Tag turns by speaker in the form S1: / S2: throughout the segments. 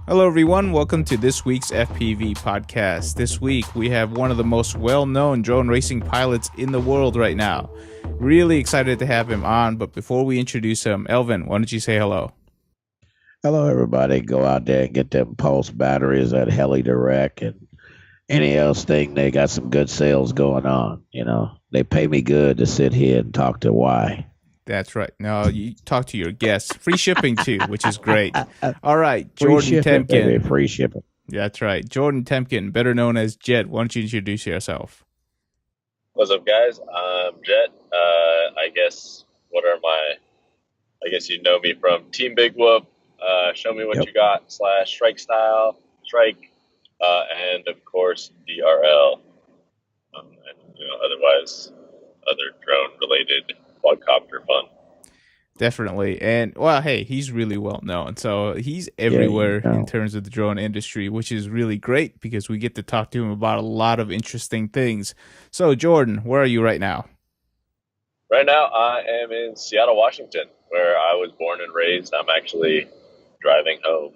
S1: Hello, everyone. Welcome to this week's FPV Podcast. This week, we have one of the most well-known drone racing pilots in the world right now. Really excited to have him on, but before we introduce him, Elvin, why don't you say hello?
S2: Hello, everybody. Go out there and get them pulse batteries at Heli Direct and any else thing. They got some good sales going on. You know, they pay me good to sit here and talk to Y.
S1: That's right. No, you talk to your guests. Free shipping, too, which is great. All right, Jordan Temkin.
S2: Baby, free shipping.
S1: That's right. Jordan Temkin, better known as Jet. Why don't you introduce yourself?
S3: What's up, guys? I'm Jet. I guess you know me from Team Big Whoop, Show Me What You Got / Strike Style, Strike, and of course DRL, and otherwise other drone related quadcopter fun.
S1: Definitely. And well, hey, he's really well known. So he's everywhere in terms of the drone industry, which is really great because we get to talk to him about a lot of interesting things. So Jordan, where are you right now?
S3: Right now, I am in Seattle, Washington, where I was born and raised. I'm actually driving home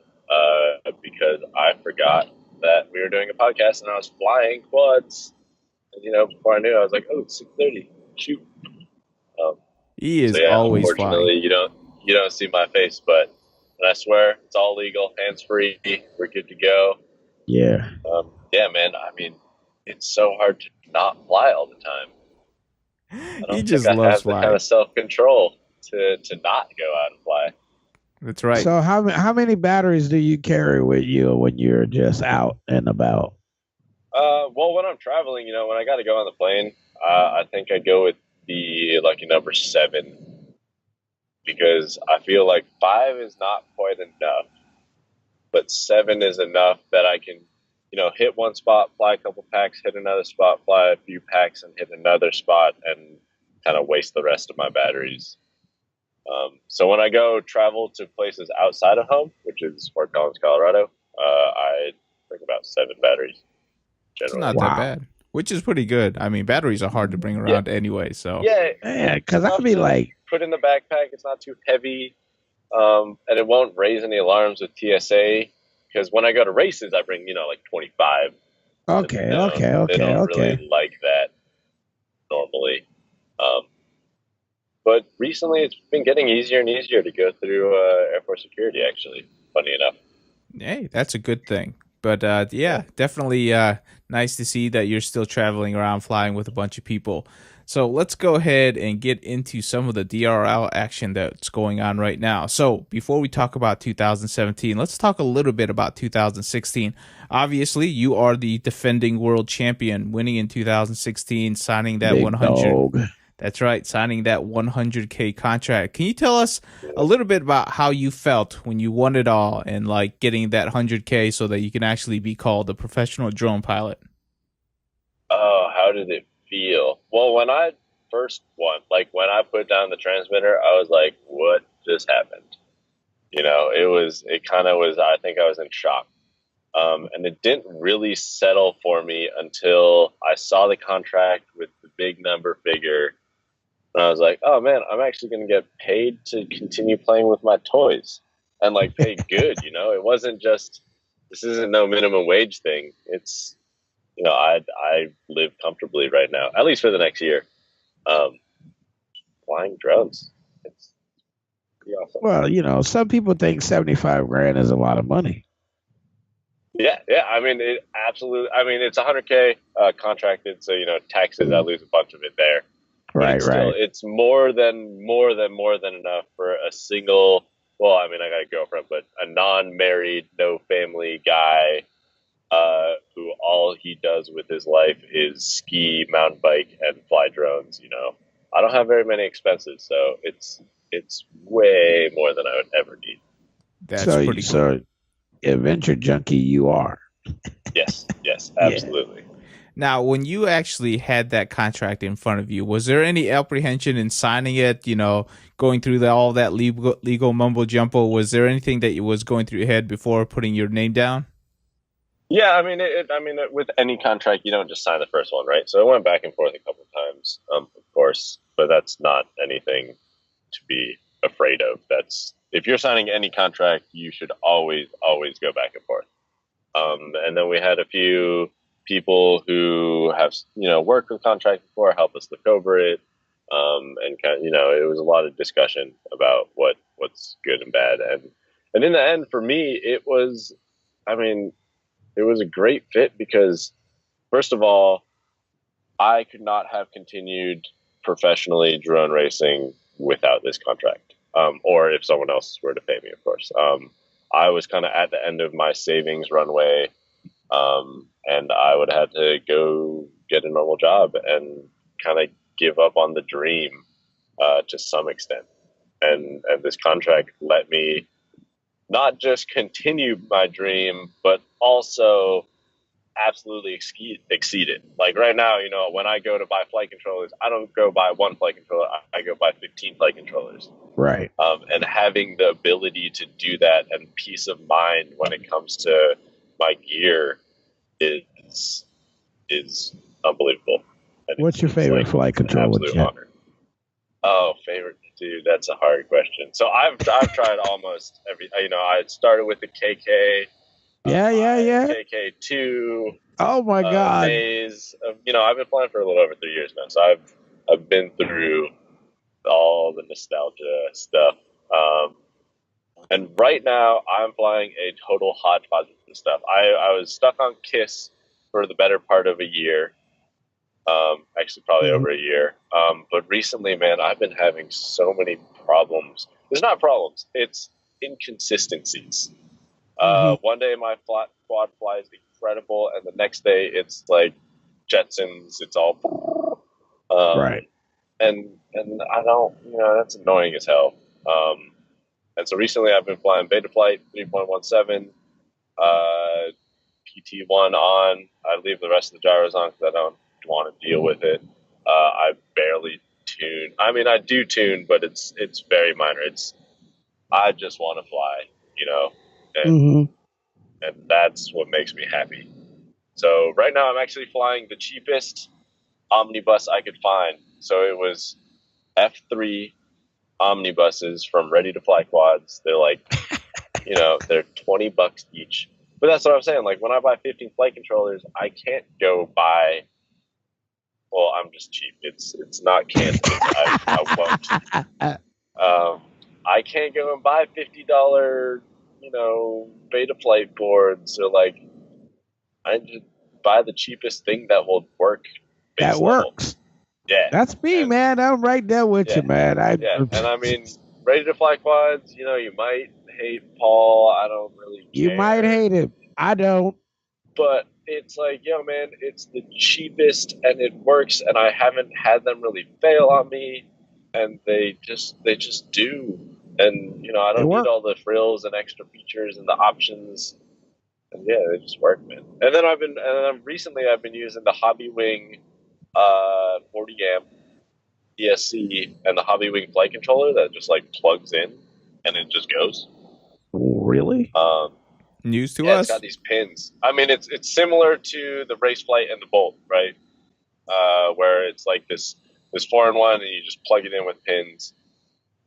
S3: because I forgot that we were doing a podcast and I was flying quads. And, before I knew, I was like, "Oh, it's 6:30. Shoot!"
S1: He is always
S3: unfortunately,
S1: flying.
S3: You don't see my face, but I swear it's all legal, hands free. We're good to go.
S2: Yeah.
S3: Yeah, man. I mean, it's so hard to not fly all the time.
S1: He just loves flying.
S3: The kind of self-control to not go out and fly.
S1: That's right.
S2: So how many batteries do you carry with you when you're just out and about?
S3: Well, when I'm traveling, when I got to go on the plane, I think I'd go with the lucky number 7 because I feel like 5 is not quite enough, but 7 is enough that I can, hit one spot, fly a couple packs, hit another spot, fly a few packs, and hit another spot, and kind of waste the rest of my batteries. So when I go travel to places outside of home, which is Fort Collins, Colorado, I bring about 7 batteries. Generally.
S1: It's not that bad, which is pretty good. I mean, batteries are hard to bring around anyway. So
S2: yeah, because I'd be like,
S3: put in the backpack. It's not too heavy, and it won't raise any alarms with TSA. Because when I go to races, I bring like 25.
S2: Okay.
S3: They don't really like that normally. But recently, it's been getting easier and easier to go through airport security. Actually, funny enough.
S1: Hey, that's a good thing. But yeah, definitely nice to see that you're still traveling around flying with a bunch of people. So let's go ahead and get into some of the DRL action that's going on right now. So before we talk about 2017, let's talk a little bit about 2016. Obviously, you are the defending world champion, winning in 2016, signing that
S2: big
S1: 100.
S2: dog.
S1: That's right, signing that 100K contract. Can you tell us a little bit about how you felt when you won it all and like getting that 100K so that you can actually be called a professional drone pilot?
S3: Oh, how did it feel? Well, when I first won, like when I put down the transmitter, I was like, what just happened? I think I was in shock. And it didn't really settle for me until I saw the contract with the big number figure. And I was like, oh man, I'm actually going to get paid to continue playing with my toys and like paid good. It wasn't just, this isn't no minimum wage thing. It's, I live comfortably right now, at least for the next year. Flying drones. It's pretty awesome.
S2: Well, some people think 75 grand is a lot of money.
S3: Yeah. I mean, it absolutely. I mean, it's 100K contracted, so taxes. I lose a bunch of it there.
S2: Right.
S3: It's more than enough for a single. Well, I mean, I got a girlfriend, but a non-married, no family guy who all he does with his life is ski, mountain bike, and fly drones. I don't have very many expenses, so it's way more than I would ever need.
S1: That's pretty cool.
S2: So, adventure junkie, you are.
S3: Yes, absolutely.
S1: Now, when you actually had that contract in front of you, was there any apprehension in signing it, going through all that legal mumbo jumbo? Was there anything that was going through your head before putting your name down?
S3: Yeah, I mean, with any contract, you don't just sign the first one, right? So I went back and forth a couple of times, of course, but that's not anything to be afraid of. That's if you're signing any contract, you should always go back and forth. And then we had a few people who have, worked with contract before help us look over it. And kind of, it was a lot of discussion about what's good and bad. And in the end, for me, it was a great fit because, first of all, I could not have continued professionally drone racing without this contract. Or if someone else were to pay me, of course. I was kind of at the end of my savings runway, and I would have to go get a normal job and kind of give up on the dream to some extent. And this contract let me not just continue my dream, but also absolutely exceed it. Like right now, when I go to buy flight controllers, I don't go buy one flight controller. I go buy 15 flight controllers.
S2: Right.
S3: And having the ability to do that and peace of mind when it comes to my gear is unbelievable. And
S2: What's your favorite flight controller?
S3: Absolute honor. Oh, favorite, dude, that's a hard question. So I've tried almost every. I started with the KK.
S2: Yeah.
S3: KK2.
S2: Oh my God.
S3: Phase of, I've been flying for a little over 3 years now, so I've been through all the nostalgia stuff. And right now I'm flying a total hodgepodge of stuff. I was stuck on KISS for the better part of a year. Actually probably over a year. But recently, man, I've been having so many problems. It's not problems, it's inconsistencies. One day my quad flies incredible, and the next day it's like Jetsons. It's all
S2: right.
S3: And I don't, that's annoying as hell. And so recently I've been flying Betaflight 3.17, PT1 on. I leave the rest of the gyros on because I don't want to deal with it. I barely tune. I mean, I do tune, but it's very minor. I just want to fly, and that's what makes me happy. So right now I'm actually flying the cheapest omnibus I could find. So it was F3 omnibuses from Ready to Fly Quads. They're like, they're $20 each. But that's what I'm saying. Like when I buy 15 flight controllers, I can't go buy. Well, I'm just cheap. It's not canceled. I won't. I can't go and buy $50, Betaflight boards. So like, I just buy the cheapest thing that will work.
S2: That works.
S3: Yeah,
S2: that's me, man. I'm right there with you, man.
S3: And I mean, Ready to Fly Quads. You might hate Paul. I don't really care.
S2: You might hate him. I don't.
S3: But it's like, man, it's the cheapest and it works, and I haven't had them really fail on me, and they just do. And I don't need all the frills and extra features and the options. And yeah, they just work, man. And then recently I've been using the Hobby Wing 40 amp ESC and the Hobby Wing flight controller that just like plugs in and it just goes.
S2: Really?
S1: News to us.
S3: It's got these pins. I mean, it's similar to the Race Flight and the Bolt, right? Where it's like this 4-in-1 and you just plug it in with pins,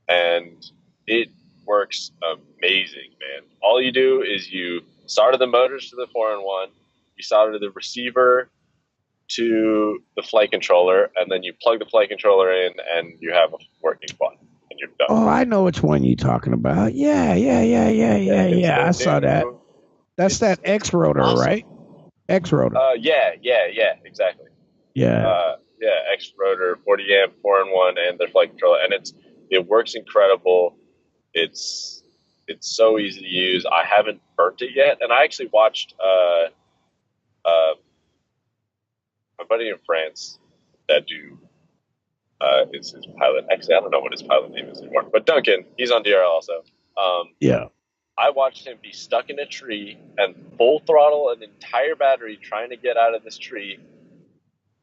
S3: and it works amazing, man. All you do is you solder the motors to the 4-in-1, you solder the receiver to the flight controller, and then you plug the flight controller in, and you have a working quad, and you're done.
S2: Oh, I know which one you're talking about. Yeah. I saw that. That's that X rotor, awesome. Right? X rotor.
S3: Yeah, exactly.
S2: Yeah.
S3: X rotor, 40 amp, 4-in-1, and their flight controller, and it works incredible. It's so easy to use. I haven't burnt it yet, and I actually watched my buddy in France that do is his pilot. Actually, I don't know what his pilot name is anymore, but Duncan, he's on DRL also.
S2: Yeah.
S3: I watched him be stuck in a tree and full throttle an entire battery trying to get out of this tree,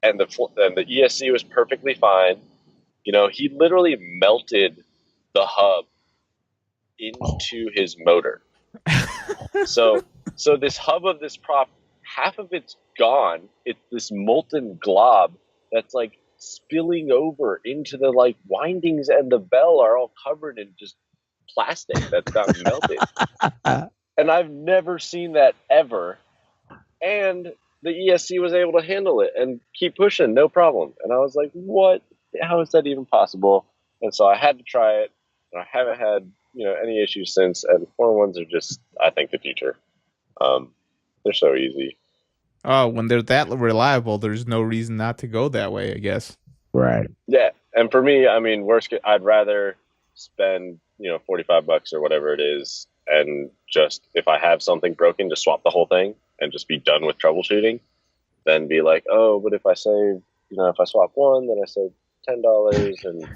S3: and the ESC was perfectly fine. He literally melted the hub into his motor. So this hub of this prop, half of it's gone. It's this molten glob that's like spilling over into the like windings, and the bell are all covered in just plastic that's gotten melted. And I've never seen that ever. And the ESC was able to handle it and keep pushing, no problem. And I was like, what? How is that even possible? And so I had to try it. And I haven't had, any issues since. And 4-in-1s are just, I think, the future. They're so easy.
S1: Oh, when they're that reliable, there's no reason not to go that way, I guess.
S2: Right.
S3: Yeah. And for me, I mean, I'd rather spend, $45 or whatever it is. And just, if I have something broken, just swap the whole thing and just be done with troubleshooting. Then be like, oh, but if I save, if I swap one, then I save $10 and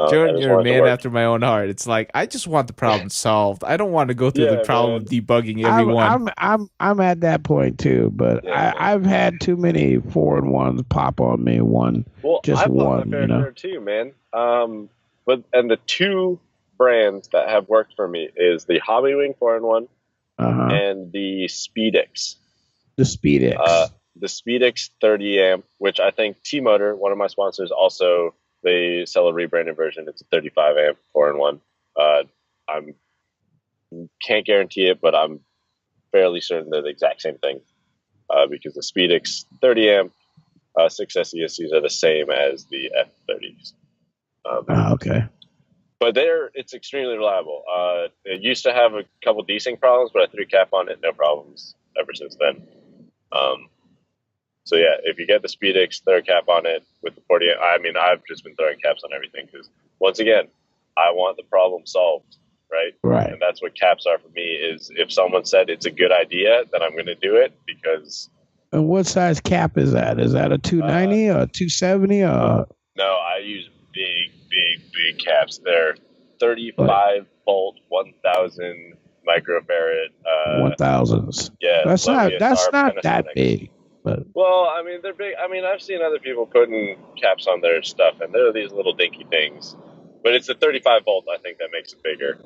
S1: Jordan, you're a man after my own heart. It's like, I just want the problem solved. I don't want to go through the problem of debugging everyone.
S2: I'm at that point too, but I've had too many 4-in-1s pop on me. One,
S3: share too, man. And the two brands that have worked for me is the Hobbywing 4-in-1 and the SpeedX.
S2: The SpeedX.
S3: The SpeedX 30 amp, which I think T-Motor, one of my sponsors, also they sell a rebranded version. It's a 35 amp 4-in-1. I can't guarantee it, but I'm fairly certain they're the exact same thing because the SpeedX 30 amp 6S ESCs are the same as the F30s.
S2: Okay.
S3: But it's extremely reliable. It used to have a couple desync problems, but I threw cap on it, no problems ever since then. So yeah, if you get the SpeedX, throw a cap on it with the 40. I mean, I've just been throwing caps on everything because once again, I want the problem solved, right?
S2: Right.
S3: And that's what caps are for me. Is if someone said it's a good idea, then I'm going to do it because.
S2: And what size cap is that? Is that a 290 or 270 or?
S3: No, I use big caps. They're 35 volt, 1000 microfarad.
S2: 1000s.
S3: Yeah,
S2: that's not that big. But.
S3: Well, I mean, they're big. I mean, I've seen other people putting caps on their stuff, and they're these little dinky things. But it's the 35 volt, I think, that makes it bigger.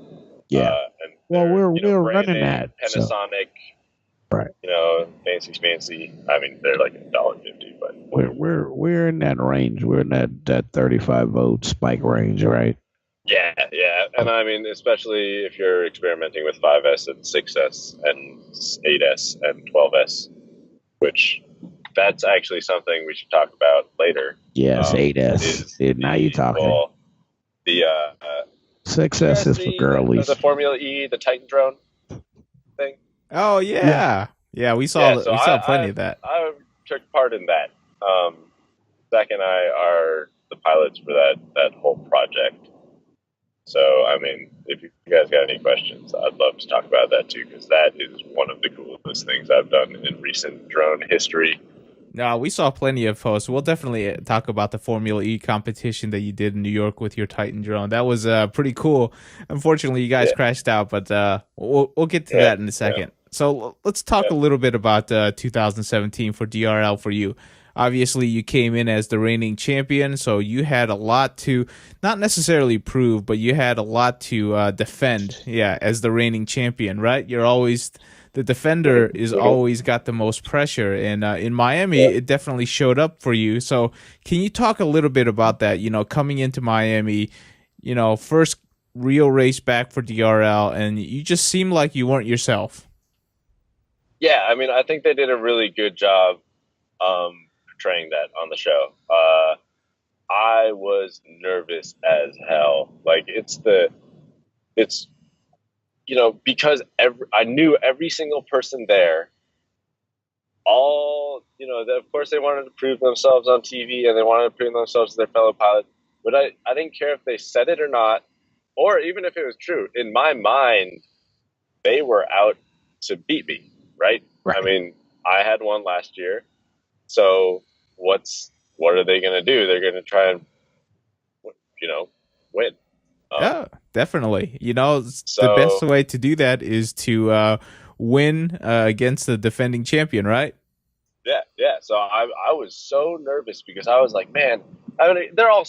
S2: Yeah.
S3: And
S2: we're running that.
S3: Panasonic.
S2: So. Right.
S3: Fancy. I mean, they're like $1.50, but
S2: we're in that range. We're in that 35 volt spike range, right?
S3: Yeah. And I mean, especially if you're experimenting with 5S and 6S and 8S and 12S, which that's actually something we should talk about later.
S2: Yes, 8S. Now you're talking.
S3: Well, the
S2: 6S is for girlies.
S3: The Formula E, the Titan drone thing.
S1: Oh yeah. We saw plenty of that.
S3: I took part in that. Zach and I are the pilots for that whole project. So, I mean, if you guys got any questions, I'd love to talk about that too, because that is one of the coolest things I've done in recent drone history.
S1: No, we saw plenty of posts. We'll definitely talk about the Formula E competition that you did in New York with your Titan drone. That was pretty cool. Unfortunately, you guys crashed out, but we'll get to that in a second. Yeah. So let's talk a little bit about 2017 for DRL for you. Obviously, you came in as the reigning champion, so you had a lot to not necessarily prove, but you had a lot to defend. Yeah, as the reigning champion, right? You're always the defender is always got the most pressure, and in Miami, it definitely showed up for you. So, can you talk a little bit about that? Coming into Miami, first real race back for DRL, and you just seemed like you weren't yourself.
S3: Yeah, I mean, I think they did a really good job portraying that on the show. I was nervous as hell. Like because I knew every single person there. Of course they wanted to prove themselves on TV and they wanted to prove themselves to their fellow pilots. But I didn't care if they said it or not, or even if it was true. In my mind, they were out to beat me, right? I mean, I had one last year. So what are they going to do? They're going to try and, win.
S1: Yeah, definitely. The best way to do that is to win against the defending champion, right?
S3: Yeah. So I was so nervous because I was like, man, I mean, they're all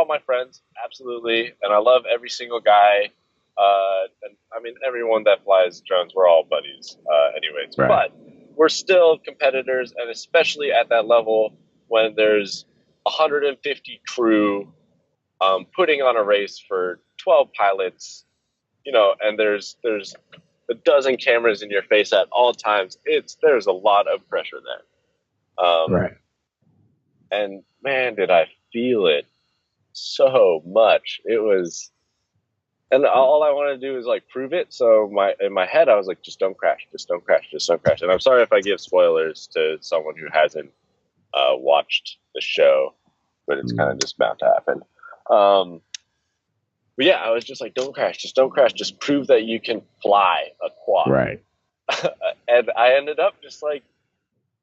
S3: my friends, absolutely, and I love every single guy. And I mean, everyone that flies drones, we're all buddies, anyways. Right. But we're still competitors, and especially at that level when there's 150 crew putting on a race for 12 pilots, and there's a dozen cameras in your face at all times. There's a lot of pressure there.
S2: Right.
S3: And man, did I feel it so much. It was, and all I wanted to do is like prove it. So in my head, I was like, just don't crash, just don't crash, just don't crash. And I'm sorry if I give spoilers to someone who hasn't watched the show, but it's kind of just about to happen. But yeah, I was just like, don't crash, just don't crash, just prove that you can fly a quad.
S2: Right.
S3: And I ended up just like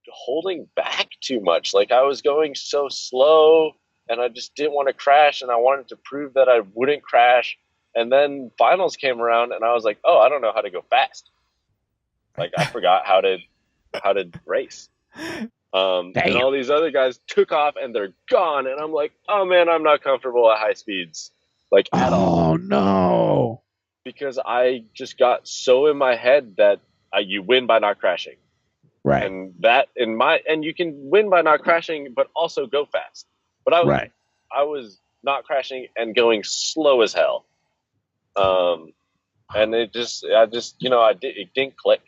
S3: holding back too much. Like I was going so slow and I just didn't want to crash, and I wanted to prove that I wouldn't crash. And then finals came around and I was like, oh, I don't know how to go fast. Like I forgot how to race. And all these other guys took off and they're gone. And I'm like, oh man, I'm not comfortable at high speeds. Like at all.
S2: Oh no.
S3: Because I just got so in my head that you win by not crashing.
S2: Right.
S3: And and you can win by not crashing, but also go fast. But I was not crashing and going slow as hell. And it didn't click.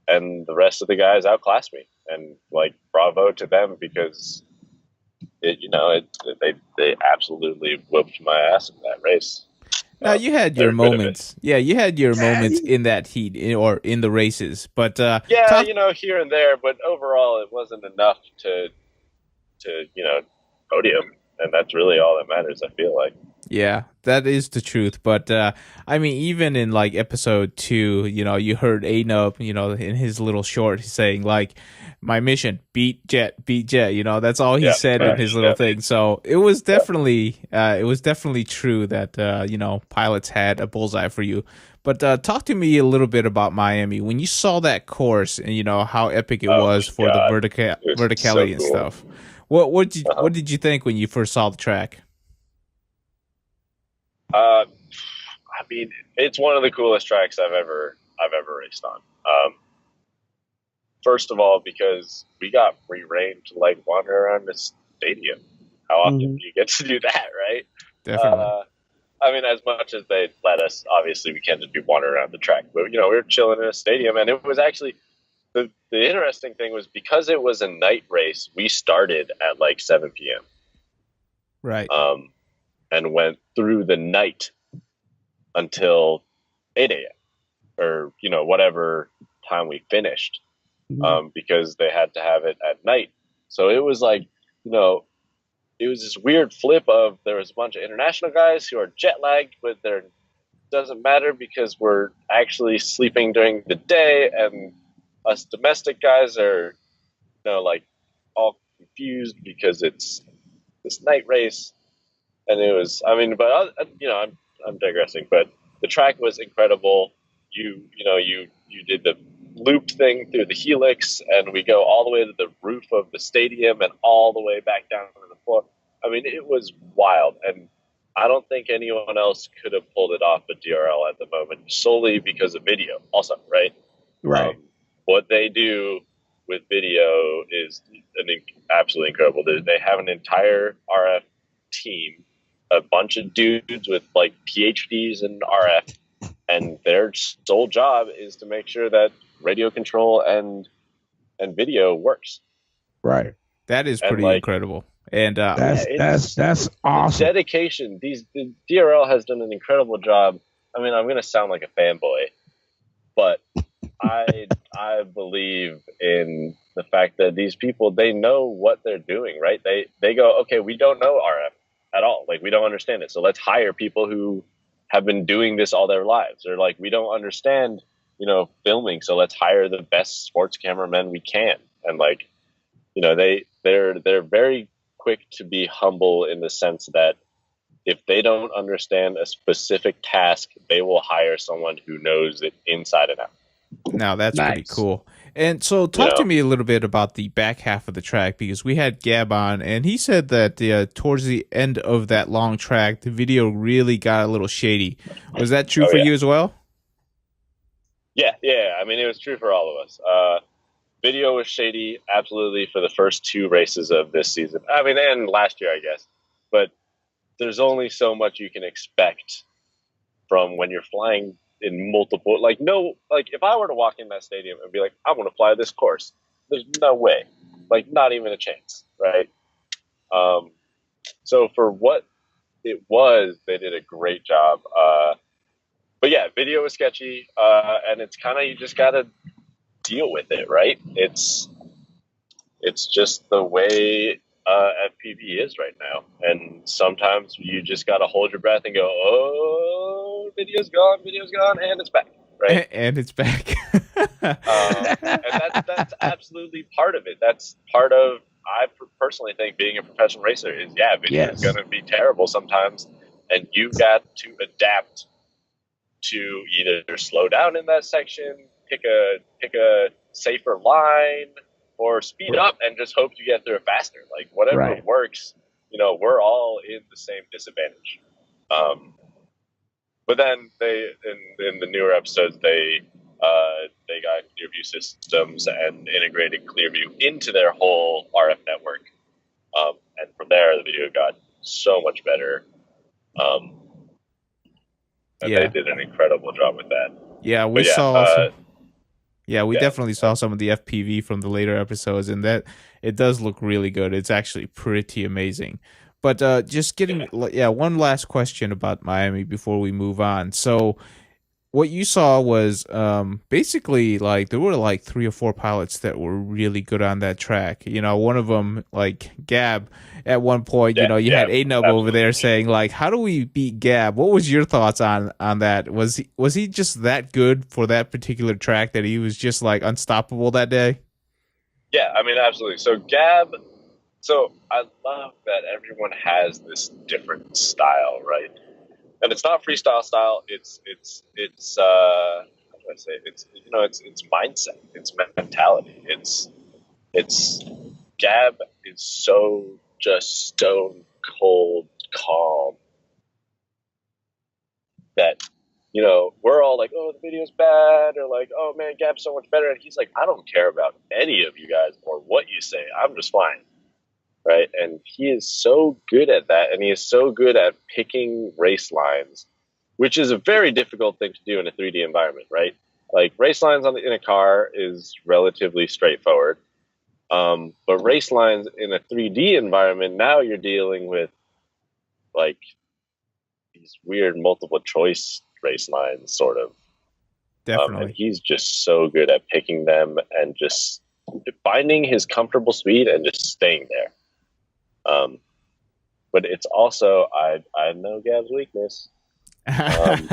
S3: And the rest of the guys outclassed me, and like bravo to them, because they absolutely whooped my ass in that race.
S1: Now you had your moments. Yeah, you had your moments in that heat or in the races, but
S3: here and there, but overall it wasn't enough to podium, and that's really all that matters, I feel like.
S1: Yeah, that is the truth. But I mean, even in like episode 2, you heard A-Nub, in his little short saying like, my mission, beat Jet. That's all he said in his little thing. So it was definitely true that pilots had a bullseye for you. But talk to me a little bit about Miami when you saw that course and how epic it was for the verticality and stuff. What did you think when you first saw the track?
S3: I mean, it's one of the coolest tracks I've ever raced on. First of all, because we got free reign to like wander around the stadium. How often do you get to do that, right?
S1: Definitely.
S3: I mean, as much as they let us, obviously we can't just be wandering around the track. But we were chilling in a stadium, and it was actually the interesting thing was, because it was a night race, we started at like 7 p.m.
S1: Right.
S3: And went through the night until 8 a.m. or whatever time we finished. Because they had to have it at night. So it was like, it was this weird flip of, there was a bunch of international guys who are jet lagged, but it doesn't matter because we're actually sleeping during the day, and us domestic guys are, like all confused because it's this night race. And it was, I mean, but I'm digressing, but the track was incredible. You did the loop thing through the helix, and we go all the way to the roof of the stadium and all the way back down to the floor. I mean, it was wild, and I don't think anyone else could have pulled it off at DRL at the moment, solely because of video also, right?
S2: Right.
S3: What they do with video is absolutely incredible. They have an entire RF team, a bunch of dudes with like PhDs in RF, and their sole job is to make sure that radio control and video works.
S2: Right.
S1: That is pretty incredible. And
S2: that's awesome.
S3: Dedication. The DRL has done an incredible job. I mean, I'm going to sound like a fanboy, but I believe in the fact that these people, they know what they're doing, right? They go, okay, we don't know RF at all. Like, we don't understand it. So let's hire people who have been doing this all their lives. They're like, we don't understand, filming. So let's hire the best sports cameramen we can. And like, they're very quick to be humble in the sense that if they don't understand a specific task, they will hire someone who knows it inside and out.
S1: Now that's pretty cool. And so talk to me a little bit about the back half of the track, because we had Gab on, and he said that towards the end of that long track, the video really got a little shady. Was that true for you as well?
S3: Yeah. I mean, it was true for all of us. Video was shady, absolutely, for the first 2 races of this season. I mean, and last year, I guess. but there's only so much you can expect from when you're flying in multiple, like, no, like if I were to walk in that stadium and be like, I want to fly this course, there's no way, like not even a chance, right? So for what it was, they did a great job. But yeah, video is sketchy, and it's kind of, you just gotta deal with it, right? It's just the way FPV is right now, and sometimes you just gotta hold your breath and go, "Oh, video's gone, and it's back." Right,
S1: and it's back.
S3: and that's absolutely part of it. That's part of, I personally think, being a professional racer is, yeah, video is going to be terrible sometimes, and you got to adapt to either slow down in that section, pick a safer line, or speed up and just hope you get through it faster. Like whatever works, we're all in the same disadvantage. But then they, in the newer episodes, they got Clearview systems and integrated Clearview into their whole RF network. And from there, the video got so much better. And they did an incredible job with that.
S1: Yeah, we saw. We definitely saw some of the FPV from the later episodes, and that it does look really good. It's actually pretty amazing. But just getting, one last question about Miami before we move on. So what you saw was basically like there were like 3 or 4 pilots that were really good on that track. One of them, like Gab, at one point, you had A-Nub over there saying like, how do we beat Gab? What was your thoughts on that? Was he just that good for that particular track that he was just like unstoppable that day?
S3: Yeah, I mean, absolutely. So Gab, I love that everyone has this different style, right? And it's not freestyle style. It's how do I say? It's mindset. It's mentality. It's Gab is so just stone cold calm that we're all like, oh, the video's bad, or like, oh man, Gab's so much better, and he's like, I don't care about any of you guys or what you say. I'm just fine. Right, and he is so good at that, and he is so good at picking race lines, which is a very difficult thing to do in a 3D environment, right? Like race lines in a car is relatively straightforward, but race lines in a 3D environment, now you're dealing with like these weird multiple choice race lines, sort of.
S1: Definitely,
S3: and he's just so good at picking them and just finding his comfortable speed and just staying there. But it's also, I know Gab's weakness, and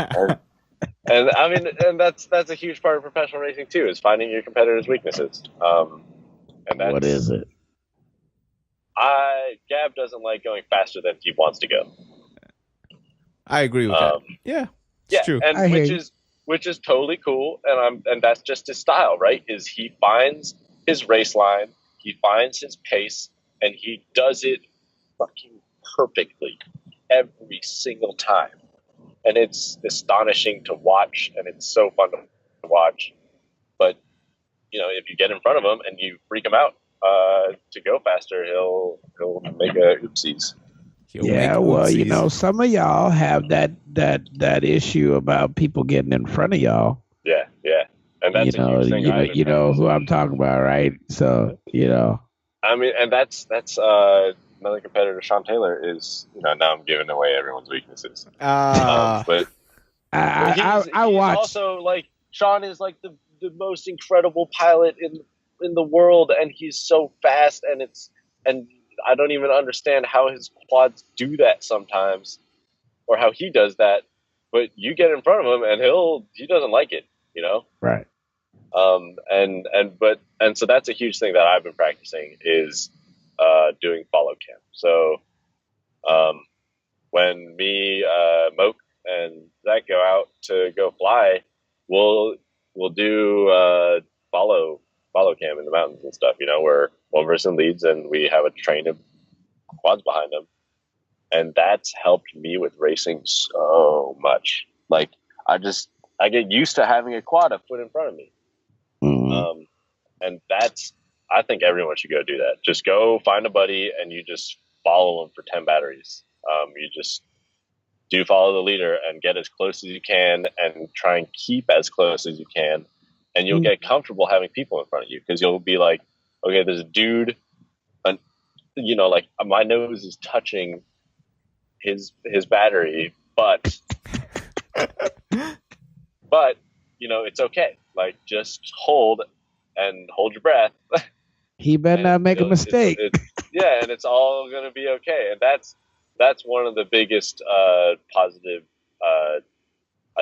S3: I mean, and that's a huge part of professional racing too, is finding your competitors' weaknesses. And that's,
S2: what is it?
S3: Gab doesn't like going faster than he wants to go.
S1: I agree with that. Yeah, it's true,
S3: and which is totally cool, and that's just his style, right? Is he finds his race line, he finds his pace, and he does it fucking perfectly every single time. And it's astonishing to watch, and it's so fun to watch. But, if you get in front of him and you freak him out to go faster, he'll make oopsies.
S2: Well, some of y'all have that issue about people getting in front of y'all.
S3: Yeah. And that's a huge thing.
S2: You know who I'm talking about, right? So,
S3: I mean, and that's another competitor, Sean Taylor, is, now I'm giving away everyone's weaknesses. But
S2: I watched.
S3: Also, like, Sean is like the most incredible pilot in the world, and he's so fast, and I don't even understand how his quads do that sometimes, or how he does that. But you get in front of him, and he doesn't like it,
S2: Right.
S3: And so that's a huge thing that I've been practicing is doing follow cam. So when me, Moke, and Zach go out to go fly, we'll do follow cam in the mountains and stuff. Where one person leads and we have a train of quads behind them, and that's helped me with racing so much. Like I get used to having a quad a foot in front of me.
S2: Mm-hmm.
S3: And I think everyone should go do that. Just go find a buddy and you just follow them for 10 batteries. You just do follow the leader and get as close as you can and try and keep as close as you can. And you'll get comfortable having people in front of you because you'll be like, okay, there's a dude, and like my nose is touching his battery, but it's okay. Like, just hold your breath.
S2: He better not make a mistake.
S3: And it's all gonna be okay. And that's one of the biggest positive, I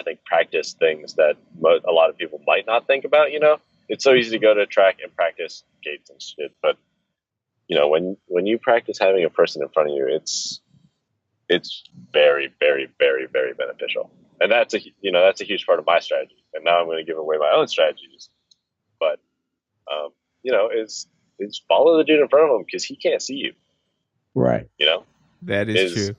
S3: think, practice things that a lot of people might not think about. It's so easy to go to a track and practice gates and shit, but when you practice having a person in front of you, it's very, very, very, very beneficial. And that's a huge part of my strategy. And now I'm going to give away my own strategies. But is follow the dude in front of him because he can't see you.
S2: Right.
S1: That is true.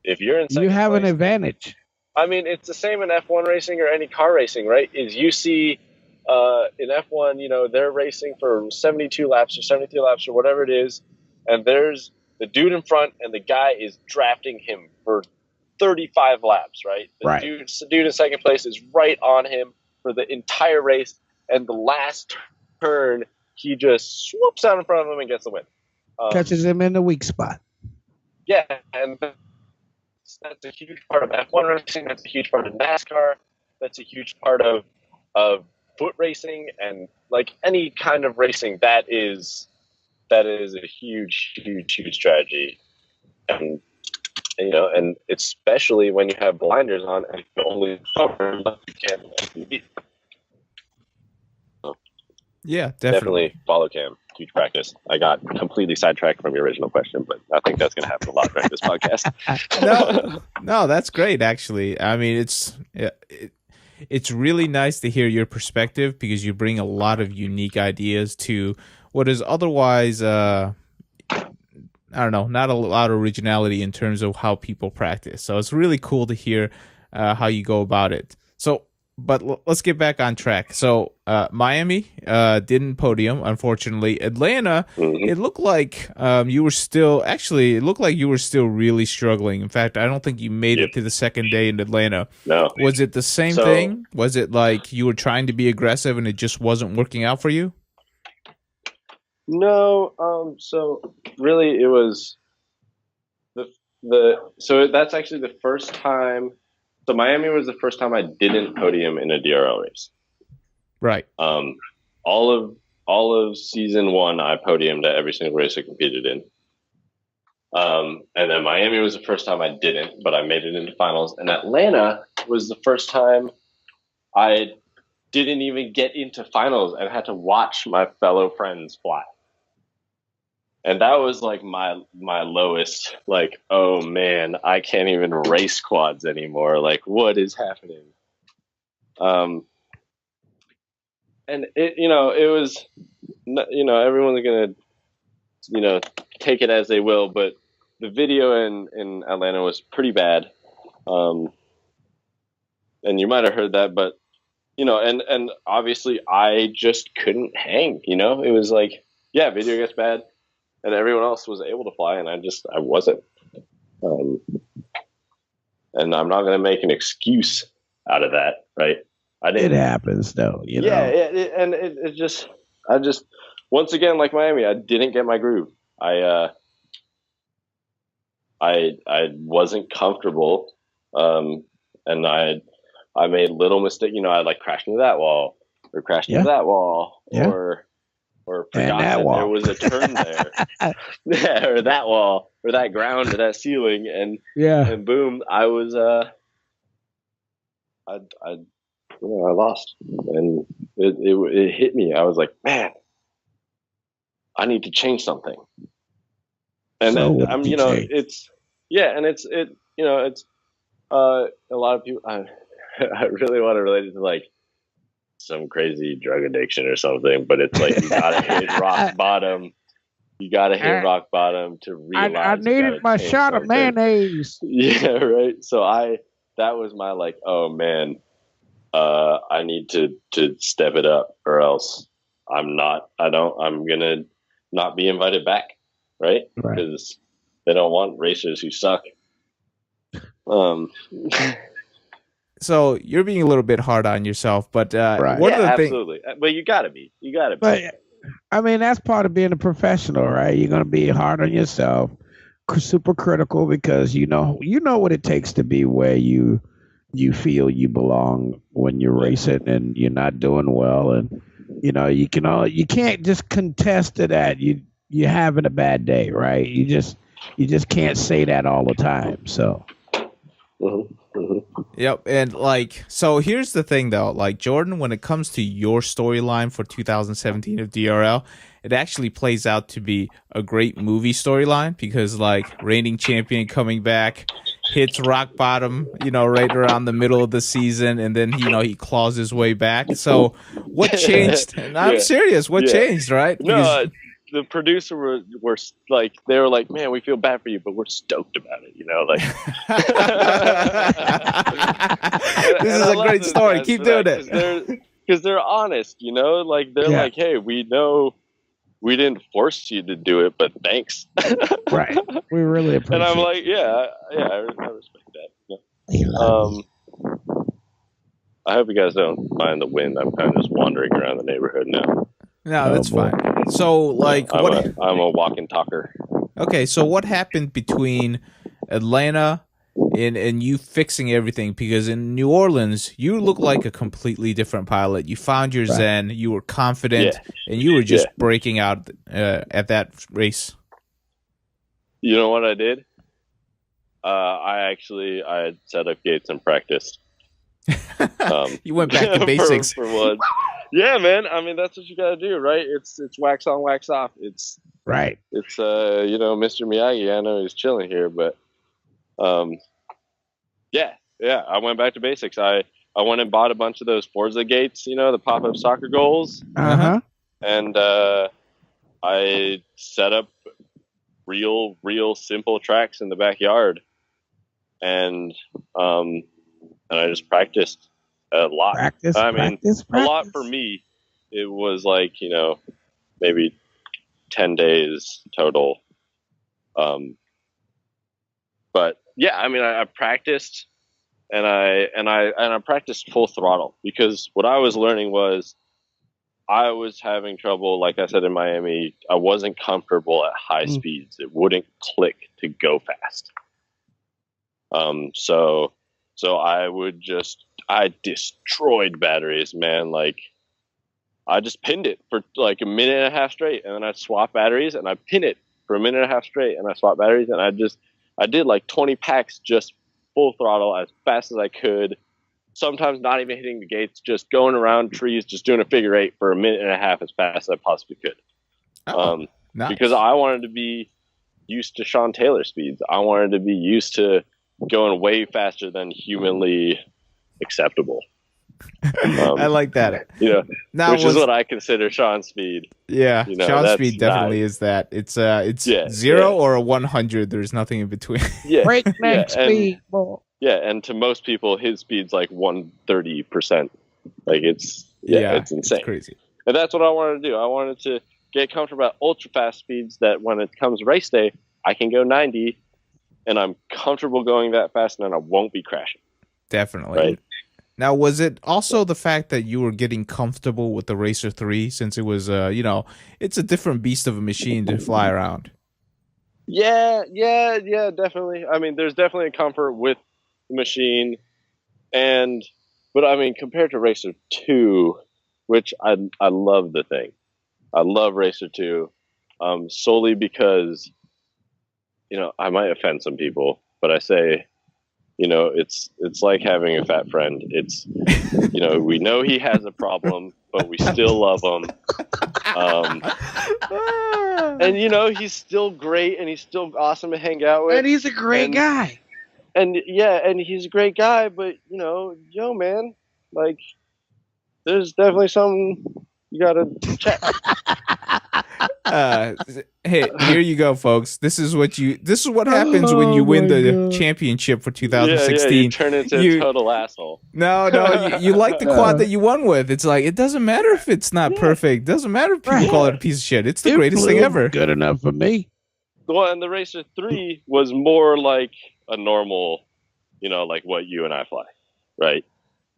S3: If you're in second
S2: you have
S3: place,
S2: an advantage.
S3: I mean, it's the same in F1 racing or any car racing, right? Is you see in F1, they're racing for 72 laps or 73 laps or whatever it is, and there's the dude in front and the guy is drafting him for 35 laps, right? The dude in second place is right on him for the entire race, and the last turn, he just swoops out in front of him and gets the win.
S2: Catches him in the weak spot.
S3: Yeah, and that's a huge part of F1 racing. That's a huge part of NASCAR. That's a huge part of foot racing, and like any kind of racing, that is a huge, huge, huge strategy. And especially when you have blinders on and you only cover you can.
S1: Yeah,
S3: definitely follow cam. Huge practice. I got completely sidetracked from your original question, but I think that's going to happen a lot during this podcast.
S1: No, that's great. Actually, I mean, it's really nice to hear your perspective because you bring a lot of unique ideas to what is otherwise, I don't know, not a lot of originality in terms of how people practice. So it's really cool to hear how you go about it. So, but let's get back on track. So Miami didn't podium, unfortunately. Atlanta, it looked like you were still really struggling. In fact, I don't think you made it to the second day in Atlanta.
S3: No.
S1: Was it the same thing? Was it like you were trying to be aggressive and it just wasn't working out for you?
S3: No. So really, it was so that's actually the first time. So Miami was the first time I didn't podium in a DRL race.
S1: Right.
S3: All of season one, I podiumed at every single race I competed in. And then Miami was the first time I didn't, but I made it into finals. And Atlanta was the first time I didn't even get into finals and had to watch my fellow friends fly. And that was like my lowest, like, oh man, I can't even race quads anymore. Like, what is happening? And it was, everyone's going to, take it as they will, but the video in Atlanta was pretty bad. And you might have heard that, but, and obviously I just couldn't hang, it was like, yeah, video gets bad. And everyone else was able to fly, and I wasn't. And I'm not going to make an excuse out of that, right? I didn't.
S2: It happens, though.
S3: I just, once again, like Miami, I didn't get my groove. I wasn't comfortable, and I made little mistake. I like crashed into that wall, or crashed into that wall, or forgot that there was a turn there, or that wall, or that ground, or that ceiling, and boom, I was I lost, and it hit me. I was like, man, I need to change something. And
S2: so
S3: then I'm, it's a lot of people. I really want to relate it to like some crazy drug addiction or something, but it's like you gotta hit rock bottom. You gotta hit rock bottom to realize.
S2: I needed my shot of mayonnaise.
S3: Yeah, right. So that was my like, oh man, I need to step it up, or else I'm gonna not be invited back, right? Because they don't want racers who suck
S1: So you're being a little bit hard on yourself, but
S2: Right.
S1: one of the
S3: absolutely. But you gotta be.
S2: But I mean, that's part of being a professional, right? You're going to be hard on yourself, super critical, because you know what it takes to be where you feel you belong when you're racing and you're not doing well, and you can't just contest to that you're having a bad day, right? You just can't say that all the time. So.
S1: Yep, and like, so here's the thing though, like Jordan, when it comes to your storyline for 2017 of DRL, it actually plays out to be a great movie storyline, because like reigning champion coming back, hits rock bottom, right around the middle of the season, and then he claws his way back. So what changed? And I'm serious, what changed, right?
S3: No, the producer were like, they were like, man, we feel bad for you, but we're stoked about it, like.
S1: This is a great story. Keep doing
S3: it. Because they're honest, like they're like, hey, we know we didn't force you to do it, but thanks.
S2: Right. We really appreciate it.
S3: And I'm like, I respect that. I hope you guys don't mind the wind. I'm kind of just wandering around the neighborhood now.
S1: No, that's fine. So, like,
S3: I'm a walking talker.
S1: Okay, so what happened between Atlanta and you fixing everything? Because in New Orleans, you look like a completely different pilot. You found your zen, you were confident, and you were just breaking out at that race.
S3: You know what I did? I set up gates and practiced.
S1: You went back to basics.
S3: for once. Yeah, man. I mean, that's what you got to do, right? It's wax on, wax off. It's
S2: right.
S3: It's Mr. Miyagi. I know he's chilling here, but yeah. I went back to basics. I went and bought a bunch of those Forza gates, the pop-up soccer goals. And I set up real simple tracks in the backyard, and I just practiced a lot. A lot for me. It was like, maybe 10 days total. But yeah, I mean, I practiced, and I practiced full throttle, because what I was learning was I was having trouble. Like I said, in Miami, I wasn't comfortable at high speeds. It wouldn't click to go fast. So I destroyed batteries, man. Like, I just pinned it for like a minute and a half straight, and then I'd swap batteries, and I'd pin it for a minute and a half straight, and I swap batteries, and I did like 20 packs just full throttle as fast as I could. Sometimes not even hitting the gates, just going around trees, just doing a figure eight for a minute and a half as fast as I possibly could.
S1: Nice.
S3: Because I wanted to be used to Sean Taylor speeds. I wanted to be used to going way faster than humanly acceptable.
S1: I like that.
S3: Which is what I consider Sean's speed.
S1: Yeah, Sean's speed definitely is that. It's 0 or a 100. There's nothing in between.
S3: Yeah,
S2: breakneck speed.
S3: Yeah, and to most people, his speed's like 130%. Like it's insane.
S1: It's crazy.
S3: And that's what I wanted to do. I wanted to get comfortable at ultra fast speeds that when it comes race day, I can go 90, and I'm comfortable going that fast, and then I won't be crashing.
S1: Definitely.
S3: Right?
S1: Now, was it also the fact that you were getting comfortable with the Racer 3, since it was, it's a different beast of a machine to fly around?
S3: Yeah, definitely. I mean, there's definitely a comfort with the machine, but I mean, compared to Racer 2, which I love the thing. I love Racer 2, solely because, I might offend some people, but I say, it's like having a fat friend. It's, we know he has a problem, but we still love him. And, he's still great, and he's still awesome to hang out with.
S2: And he's a great guy.
S3: And he's a great guy, but, man, like, there's definitely something you got to check.
S1: Hey, here you go, folks. This is what happens when you win the championship for 2016.
S3: Yeah, you turn into a total asshole.
S1: No, you like the quad that you won with. It's like, it doesn't matter if it's not perfect. It doesn't matter if people call it a piece of shit. It's the greatest thing ever.
S2: Good enough for me.
S3: Well, and the Racer 3 was more like a normal like what you and I fly, right?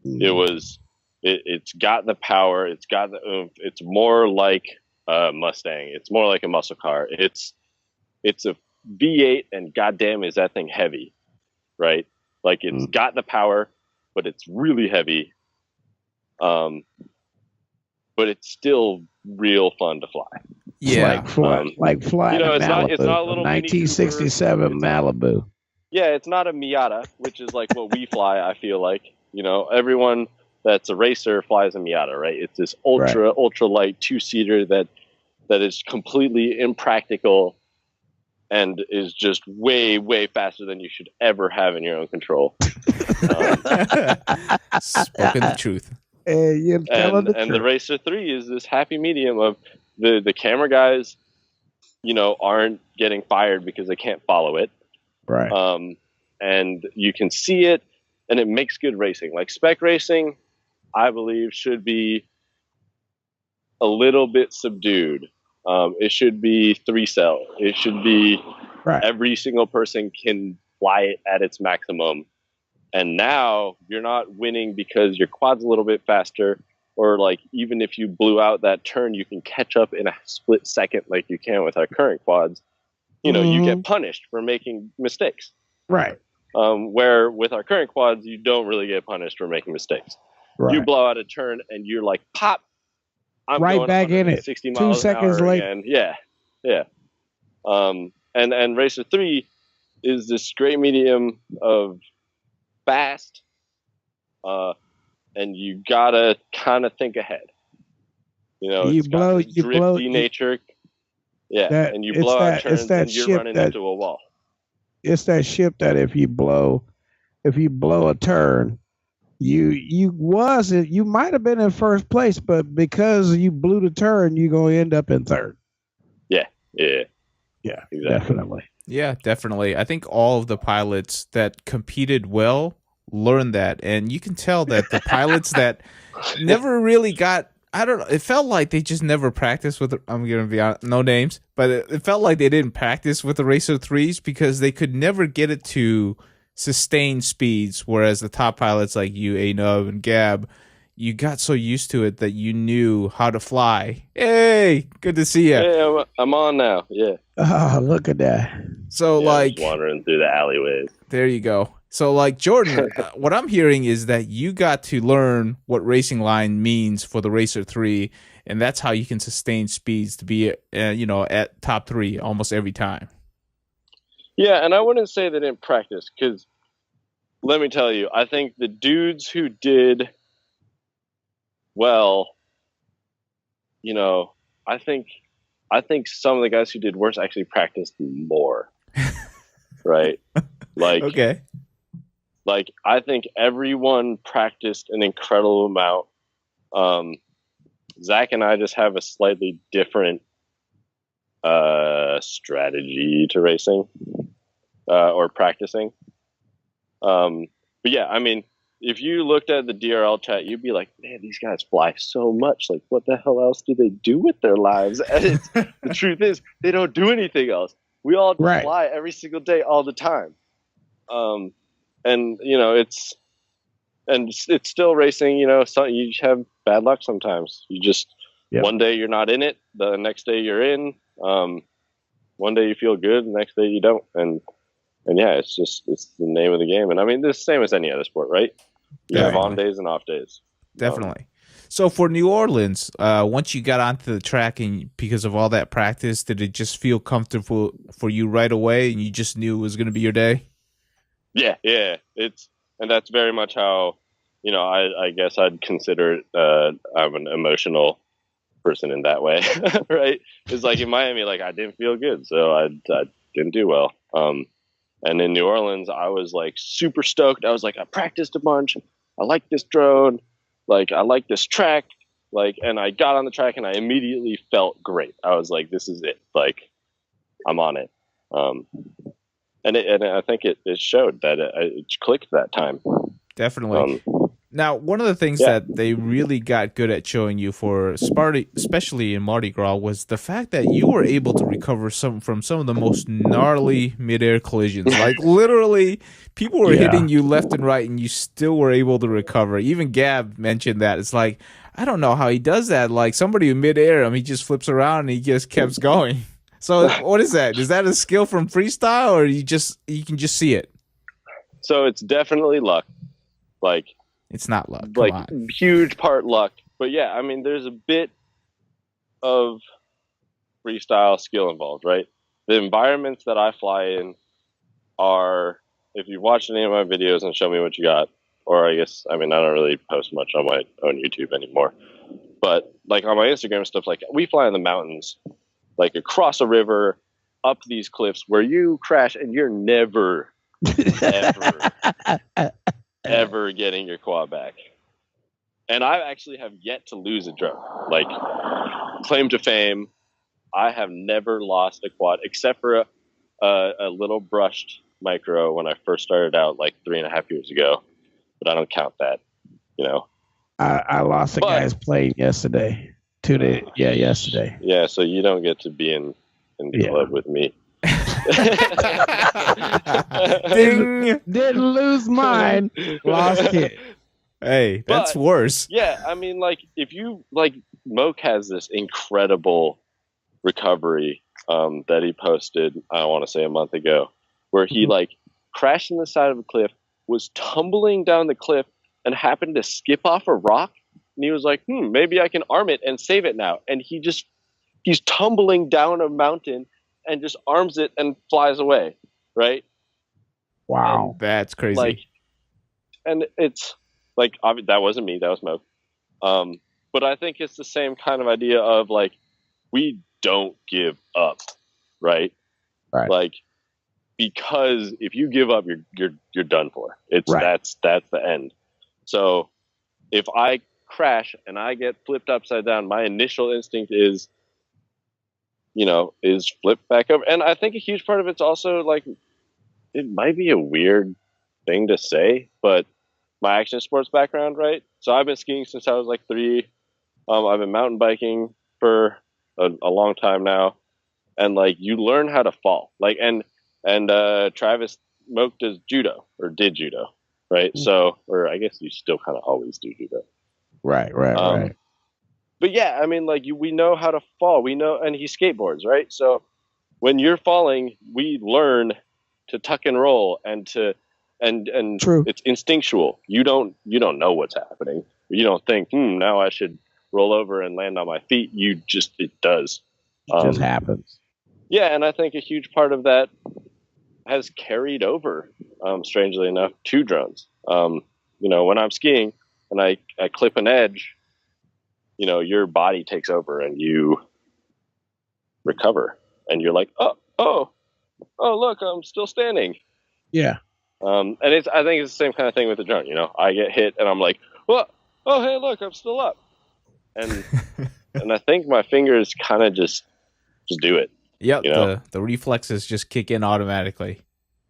S2: Mm.
S3: It's got the power, it's got the oomph. It's more like a Mustang. It's more like a muscle car. It's a V8, and goddamn, is that thing heavy, right? Like it's got the power, but it's really heavy. But it's still real fun to fly.
S1: Yeah.
S2: It's like flying a
S3: it's
S2: Malibu,
S3: not a little Mini Cooper.
S2: 1967 Malibu.
S3: Yeah, it's not a Miata, which is like what we fly. I feel like everyone that's a racer flies a Miata, right? It's this ultra light 2-seater that is completely impractical and is just way, way faster than you should ever have in your own control.
S1: Spoken the truth.
S2: And
S3: the Racer 3 is this happy medium of the camera guys, aren't getting fired because they can't follow it.
S2: Right.
S3: And you can see it, and it makes good racing. Like spec racing, I believe, should be a little bit subdued. It should be 3-cell. It should be every single person can fly it at its maximum. And now you're not winning because your quad's a little bit faster, or like even if you blew out that turn, you can catch up in a split second like you can with our current quads. You get punished for making mistakes.
S2: Right.
S3: Where with our current quads, you don't really get punished for making mistakes. Right. You blow out a turn and you're like, pop, I'm
S2: right
S3: going
S2: back in it.
S3: 60 miles
S2: 2 seconds
S3: an hour
S2: late.
S3: again. Yeah. And Racer 3 is this great medium of fast, and you gotta kind of think ahead.
S2: You blow
S3: nature. And you blow out turns and you're running into a wall.
S2: It's that ship that if you blow a turn, you might have been in first place, but because you blew the turn, you're gonna end up in third.
S3: Yeah,
S2: exactly. Definitely.
S1: Yeah, definitely. I think all of the pilots that competed well learned that, and you can tell that the pilots that never really got, I don't know, it felt like they just never practiced with I'm gonna be honest, no names, but it felt like they didn't practice with the Racer 3s because they could never get it to sustain speeds, whereas the top pilots like you, A-Nub, and Gab, you got so used to it that you knew how to fly. Hey, good to see you.
S3: Hey, I'm on now. Yeah.
S2: Oh, look at that.
S1: So
S3: just wandering through the alleyways.
S1: There you go. So like Jordan, what I'm hearing is that you got to learn what racing line means for the Racer 3, and that's how you can sustain speeds to be, at top 3 almost every time.
S3: Yeah, and I wouldn't say they didn't practice, because let me tell you, I think the dudes who did well, I think some of the guys who did worse actually practiced more. Right? Like,
S1: okay.
S3: Like, I think everyone practiced an incredible amount. Zach and I just have a slightly different strategy to racing or practicing. But yeah, I mean, if you looked at the DRL chat, you'd be like, man, these guys fly so much. Like, what the hell else do they do with their lives? And the truth is, they don't do anything else. We all just fly every single day, all the time. And it's still racing. So you have bad luck sometimes. You just one day you're not in it, the next day you're in. One day you feel good, the next day you don't. And yeah, it's the name of the game. And I mean, it's the same as any other sport, right? You have on days and off days.
S1: Definitely. So for New Orleans, once you got onto the track and because of all that practice, did it just feel comfortable for you right away and you just knew it was going to be your day?
S3: Yeah. And that's very much how, I guess I'd consider it, I'm an emotional person in that way, right? It's like in Miami, like I didn't feel good, so I didn't do well. And in New Orleans, I was like super stoked. I was like, I practiced a bunch. I like this drone. Like, I like this track. Like, and I got on the track and I immediately felt great. I was like, this is it. Like, I'm on it. And I think it showed that it clicked that time.
S1: Definitely. Now, one of the things that they really got good at showing you for Sparty, especially in Mardi Gras, was the fact that you were able to recover from some of the most gnarly midair collisions. Like literally, people were hitting you left and right, and you still were able to recover. Even Gab mentioned that. It's like, I don't know how he does that. Like somebody in midair, he just flips around and he just keeps going. So what is that? Is that a skill from freestyle, or you can just see it?
S3: So it's definitely luck. Like.
S1: It's not luck.
S3: Like huge part luck. But yeah, I mean, there's a bit of freestyle skill involved, right? The environments that I fly in are, if you watch any of my videos and show me what you got, or I don't really post much on my own YouTube anymore. But like on my Instagram stuff, like we fly in the mountains, like across a river, up these cliffs where you crash and you're never, ever getting your quad back. And I actually have yet to lose a drone. Like, claim to fame, I have never lost a quad except for a little brushed micro when I first started out like 3.5 years ago. But I don't count that,
S2: I lost a guy's plane yesterday. Yesterday.
S3: Yeah, so you don't get to be in the club with me.
S1: Ding!
S2: Didn't lose mine. Lost it.
S1: Hey, that's worse.
S3: Yeah, I mean, like, if you, like, Moke has this incredible recovery that he posted, I want to say a month ago, where he, like, crashed in the side of a cliff, was tumbling down the cliff, and happened to skip off a rock, and he was like, maybe I can arm it and save it now. And he's tumbling down a mountain, and just arms it and flies away, right?
S2: Wow.
S1: And that's crazy.
S3: Like, and it's like, that wasn't me, that was Mo. But I think it's the same kind of idea of like, we don't give up, right?
S2: Right.
S3: Like, because if you give up, you're done for. That's the end. So if I crash and I get flipped upside down, my initial instinct is flip back over. And I think a huge part of it's also like, it might be a weird thing to say, but my action sports background, right? So I've been skiing since I was like 3. I've been mountain biking for a long time now. And like, you learn how to fall. Like, and Travis Moke does judo, or did judo, right? So, or I guess you still kind of always do judo.
S2: Right.
S3: But yeah, I mean, like, we know how to fall. We know, and he skateboards, right? So when you're falling, we learn to tuck and roll and
S2: True.
S3: It's instinctual. You don't know what's happening. You don't think, now I should roll over and land on my feet. It does.
S2: It just happens.
S3: Yeah, and I think a huge part of that has carried over, strangely enough, to drones. When I'm skiing and I clip an edge, your body takes over and you recover, and you're like, oh, look, I'm still standing.
S2: Yeah.
S3: And I think it's the same kind of thing with the drone. I get hit and I'm like, well, oh, hey, look, I'm still up. And and I think my fingers kind of just do it.
S1: Yep, the reflexes just kick in automatically.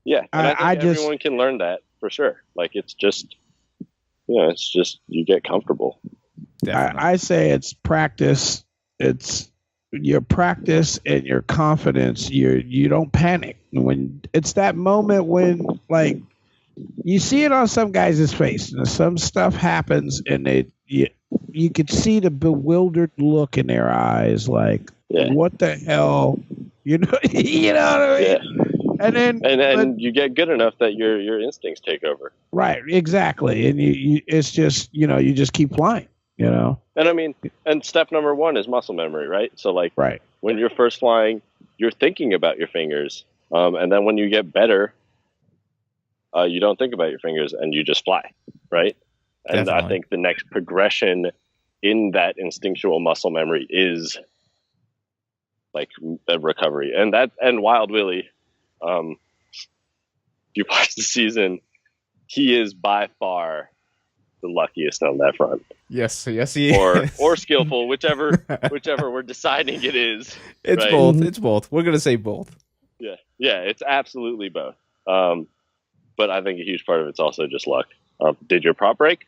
S3: Yeah, and I think everyone can learn that for sure. Like, it's just, you get comfortable.
S2: I say it's practice. It's your practice and your confidence. You don't panic when it's that moment when, like, you see it on some guys' face, and some stuff happens, and you could see the bewildered look in their eyes, like, what the hell, you know what I mean?
S3: Yeah.
S2: And then
S3: you get good enough that your instincts take over.
S2: Right, exactly, and you it's just you just keep flying.
S3: And I mean, and step number 1 is muscle memory, right? So like,
S2: right,
S3: when you're first flying, you're thinking about your fingers, and then when you get better, you don't think about your fingers and you just fly, right? And
S1: Definitely.
S3: I think the next progression in that instinctual muscle memory is like a recovery, and Wild Willie, if you watch the season, he is by far the luckiest on that front.
S1: Yes, he is.
S3: Or skillful, whichever we're deciding it is.
S1: It's
S3: right?
S1: both. It's both. We're gonna say both.
S3: Yeah, it's absolutely both. But I think a huge part of it's also just luck. Did your prop break?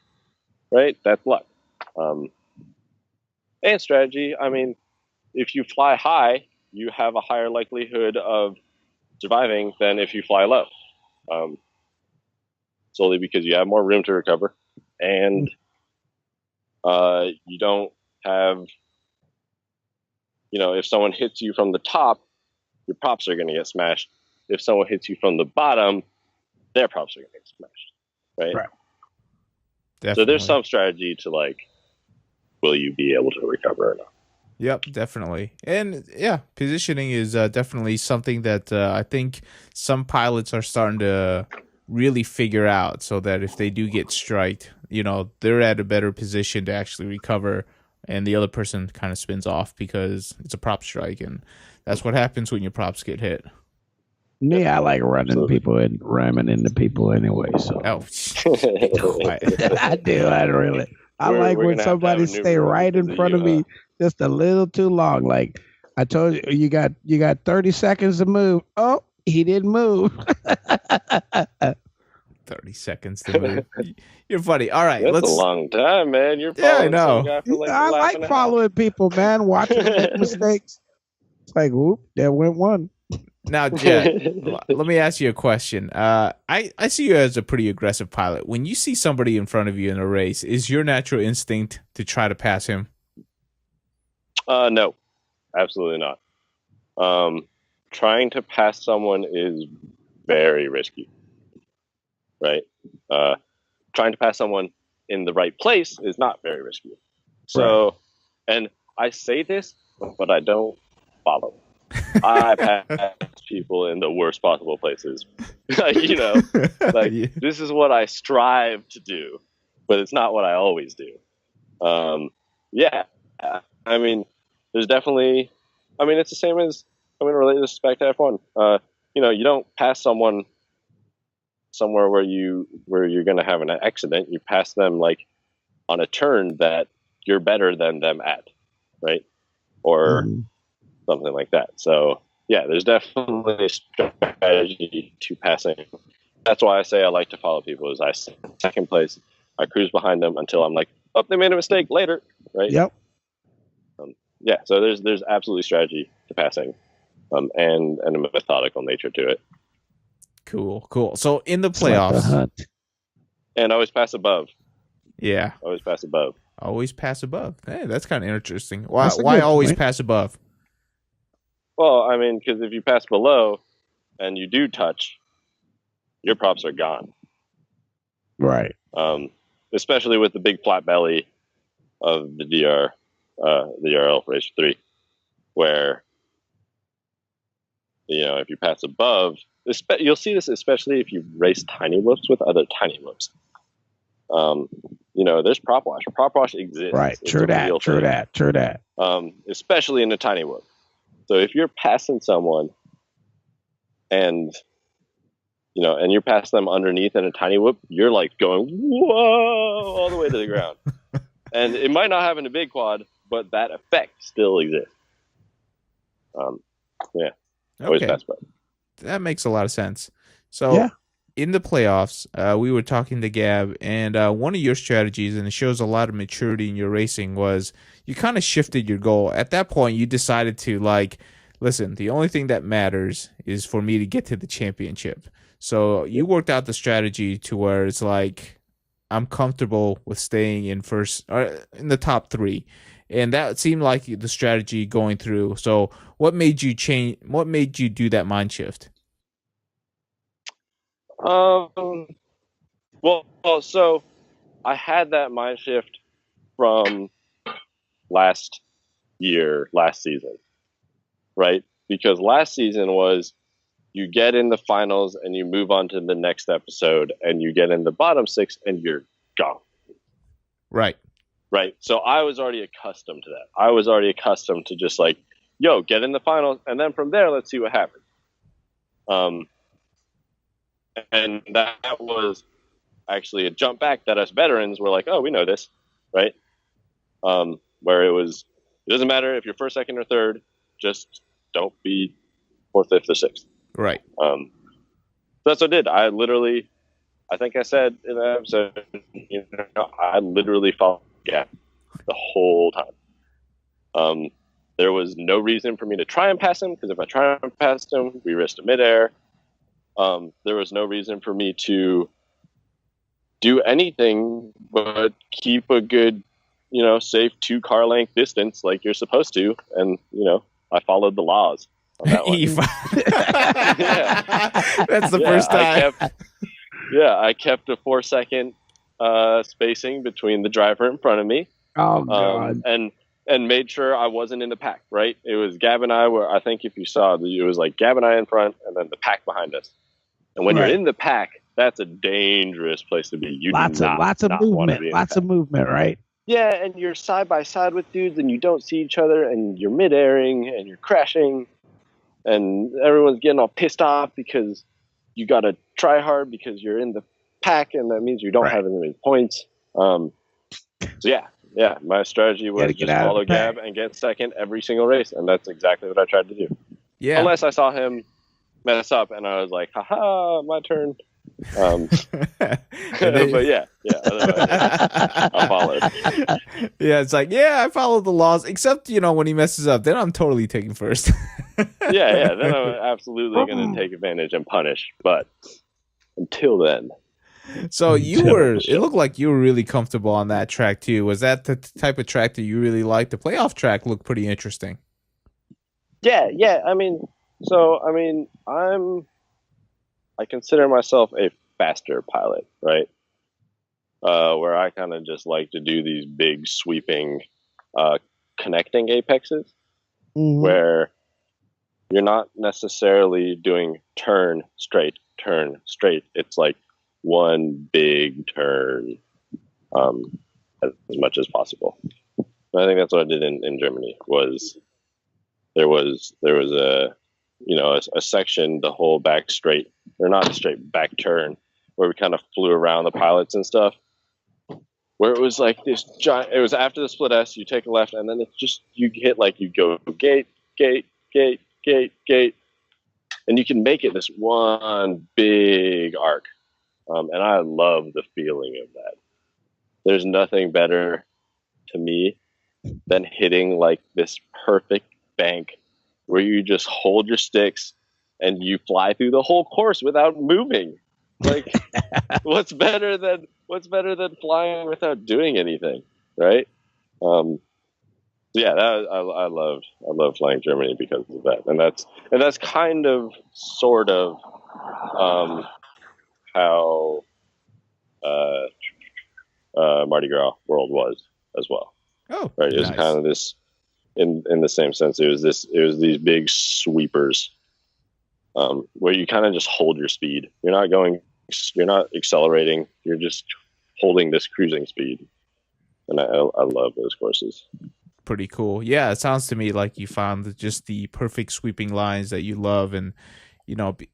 S3: right? That's luck. And strategy. I mean, if you fly high, you have a higher likelihood of surviving than if you fly low. Solely because you have more room to recover, and you don't have, if someone hits you from the top, your props are going to get smashed. If someone hits you from the bottom, their props are going to get smashed, right?
S1: Definitely.
S3: So there's some strategy to, like, will you be able to recover or not?
S1: Yep, definitely. And yeah, positioning is definitely something that I think some pilots are starting to really figure out, so that if they do get striked, they're at a better position to actually recover, and the other person kind of spins off because it's a prop strike, and that's what happens when your props get hit.
S2: Me, I like running people and ramming into people anyway. So I do. I like when somebody stay right in front of me just a little too long. Like I told you, you got 30 seconds to move. Oh, he didn't move.
S1: 30 seconds to move. You're funny. All right,
S3: that's a long time, man. You're
S1: I know.
S2: I like following people, man. Watching them make mistakes. It's like, whoop, there went one.
S1: Now, Jet, let me ask you a question. I see you as a pretty aggressive pilot. When you see somebody in front of you in a race, is your natural instinct to try to pass him?
S3: No, absolutely not. Trying to pass someone is very risky, right? Trying to pass someone in the right place is not very risky. So, and I say this, but I don't follow. I pass people in the worst possible places. This is what I strive to do, but it's not what I always do. I mean, there's definitely, it's the same as, related to Spec F1. You don't pass someone somewhere where you're going to have an accident. You pass them like on a turn that you're better than them at, right? Or something like that. So yeah, there's definitely a strategy to passing. That's why I say I like to follow people. Is I second place, I cruise behind them until I'm like, oh, they made a mistake later, right?
S2: Yep.
S3: So there's absolutely strategy to passing, and a methodical nature to it.
S1: Cool. So in the playoffs,
S2: like
S3: and always pass above.
S1: Yeah,
S3: always pass above.
S1: Always pass above. Hey, that's kind of interesting. Why always pass above?
S3: Well, because if you pass below and you do touch, your props are gone.
S2: Right.
S3: Especially with the big flat belly of the DRL Race 3, where, if you pass above, you'll see this especially if you race tiny whoops with other tiny whoops. There's prop wash. Prop wash exists.
S2: Right. True that.
S3: Especially in a tiny whoop. So if you're passing someone and you pass them underneath in a tiny whoop, you're like going, whoa, all the way to the ground. And it might not happen to big quad, but that effect still exists. Always pass above.
S1: That makes a lot of sense. So in the playoffs, we were talking to Gab, and one of your strategies, and it shows a lot of maturity in your racing, was you kind of shifted your goal. At that point, you decided to, listen, the only thing that matters is for me to get to the championship. So you worked out the strategy to where it's like, I'm comfortable with staying in first, or in the top 3. And that seemed like the strategy going through. So what made you change? What made you do that mind shift?
S3: So I had that mind shift from last season, right? Because last season was you get in the finals and you move on to the next episode and you get in the bottom 6 and you're gone.
S1: Right.
S3: So I was already accustomed to that. I was already accustomed to just like, get in the finals, and then from there, let's see what happens. And that was actually a jump back that us veterans were like, oh, we know this, right? Where it doesn't matter if you're first, second, or third, just don't be 4th, 5th, or 6th.
S1: Right.
S3: So that's what I did. I I think I said in the episode, I literally followed Gap the whole time. There was no reason for me to try and pass him, because if I try and pass him, we risked a midair. There was no reason for me to do anything but keep a good, safe 2-car length distance like you're supposed to. And, I followed the laws on that one.
S1: That's the first time.
S3: I kept a 4-second spacing between the driver in front of me.
S2: Oh, God.
S3: And made sure I wasn't in the pack, right? It was Gab and I were, I think if you saw, it was like Gab and I in front and then the pack behind us. And when you're in the pack, that's a dangerous place to be.
S2: Lots of movement, right?
S3: Yeah, and you're side by side with dudes and you don't see each other and you're mid-airing and you're crashing and everyone's getting all pissed off because you got to try hard because you're in the pack and that means you don't have as many points. Yeah, my strategy was just follow Gab and get second every single race, and that's exactly what I tried to do. Yeah. Unless I saw him mess up, and I was like, haha, my turn. But yeah, I followed.
S1: Yeah, it's like, I followed the laws, except, when he messes up, then I'm totally taking first.
S3: Then I'm absolutely going to take advantage and punish, but until then.
S1: So it looked like you were really comfortable on that track too. Was that the type of track that you really liked? The playoff track looked pretty interesting.
S3: Yeah. I consider myself a faster pilot, right? Where I kind of just like to do these big sweeping, connecting apexes, where you're not necessarily doing turn straight. It's like one big turn as much as possible. And I think that's what I did in Germany. Was there was a section, the whole back straight, or not straight, back turn, where we kind of flew around the pilots and stuff, where it was like this giant, it was after the split S, you take a left and then it's just, you hit like, you go gate, and you can make it this one big arc. And I love the feeling of that. There's nothing better to me than hitting like this perfect bank where you just hold your sticks and you fly through the whole course without moving. Like, what's better than flying without doing anything, right? I love flying Germany because of that, and that's kind of sort of how Mardi Gras World was as well.
S1: Oh,
S3: right. It was kind of this in the same sense. It was these big sweepers where you kind of just hold your speed. You're not accelerating. You're just holding this cruising speed, and I love those courses.
S1: Pretty cool. Yeah, it sounds to me like you found just the perfect sweeping lines that you love, and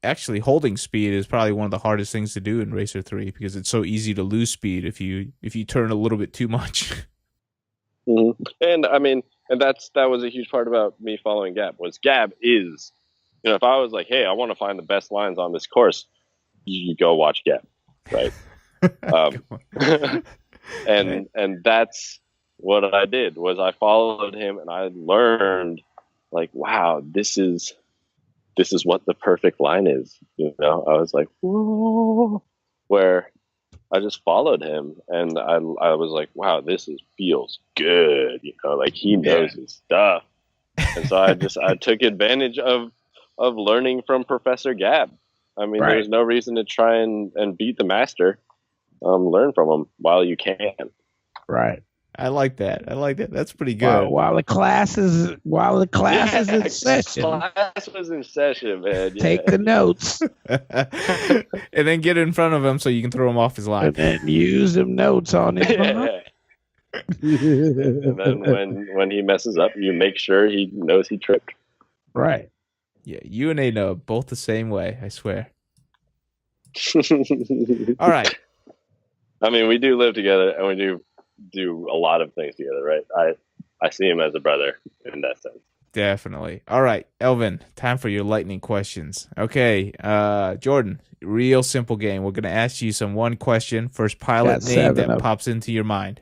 S1: actually holding speed is probably one of the hardest things to do in Racer 3 because it's so easy to lose speed if you turn a little bit too much.
S3: Mm-hmm. And that was a huge part about me following Gab. Was Gab is, if I was like, hey, I want to find the best lines on this course, you go watch Gab, right? And that's what I did. Was I followed him and I learned, like, wow, this is what the perfect line is. I was like, whoa, where I just followed him and I was like, wow, this feels good. Like he knows his stuff. And so I took advantage of learning from Professor Gab. There's no reason to try and beat the master. Learn from him while you can.
S2: Right.
S1: I like that. That's pretty good.
S2: While the class is in session.
S3: Class was in session, man. Yeah.
S2: Take the notes.
S1: And then get in front of him so you can throw him off his line.
S2: And then use them notes on his line.
S3: And then when he messes up, you make sure he knows he tripped.
S2: Right.
S1: Yeah, you and Ada both the same way, I swear. All right.
S3: We do live together and we do a lot of things together, right? I see him as a brother in that sense.
S1: Definitely. All right, Elvin, time for your lightning questions. Okay, Jordan, real simple game. We're going to ask you one question. First pilot name that pops into your mind.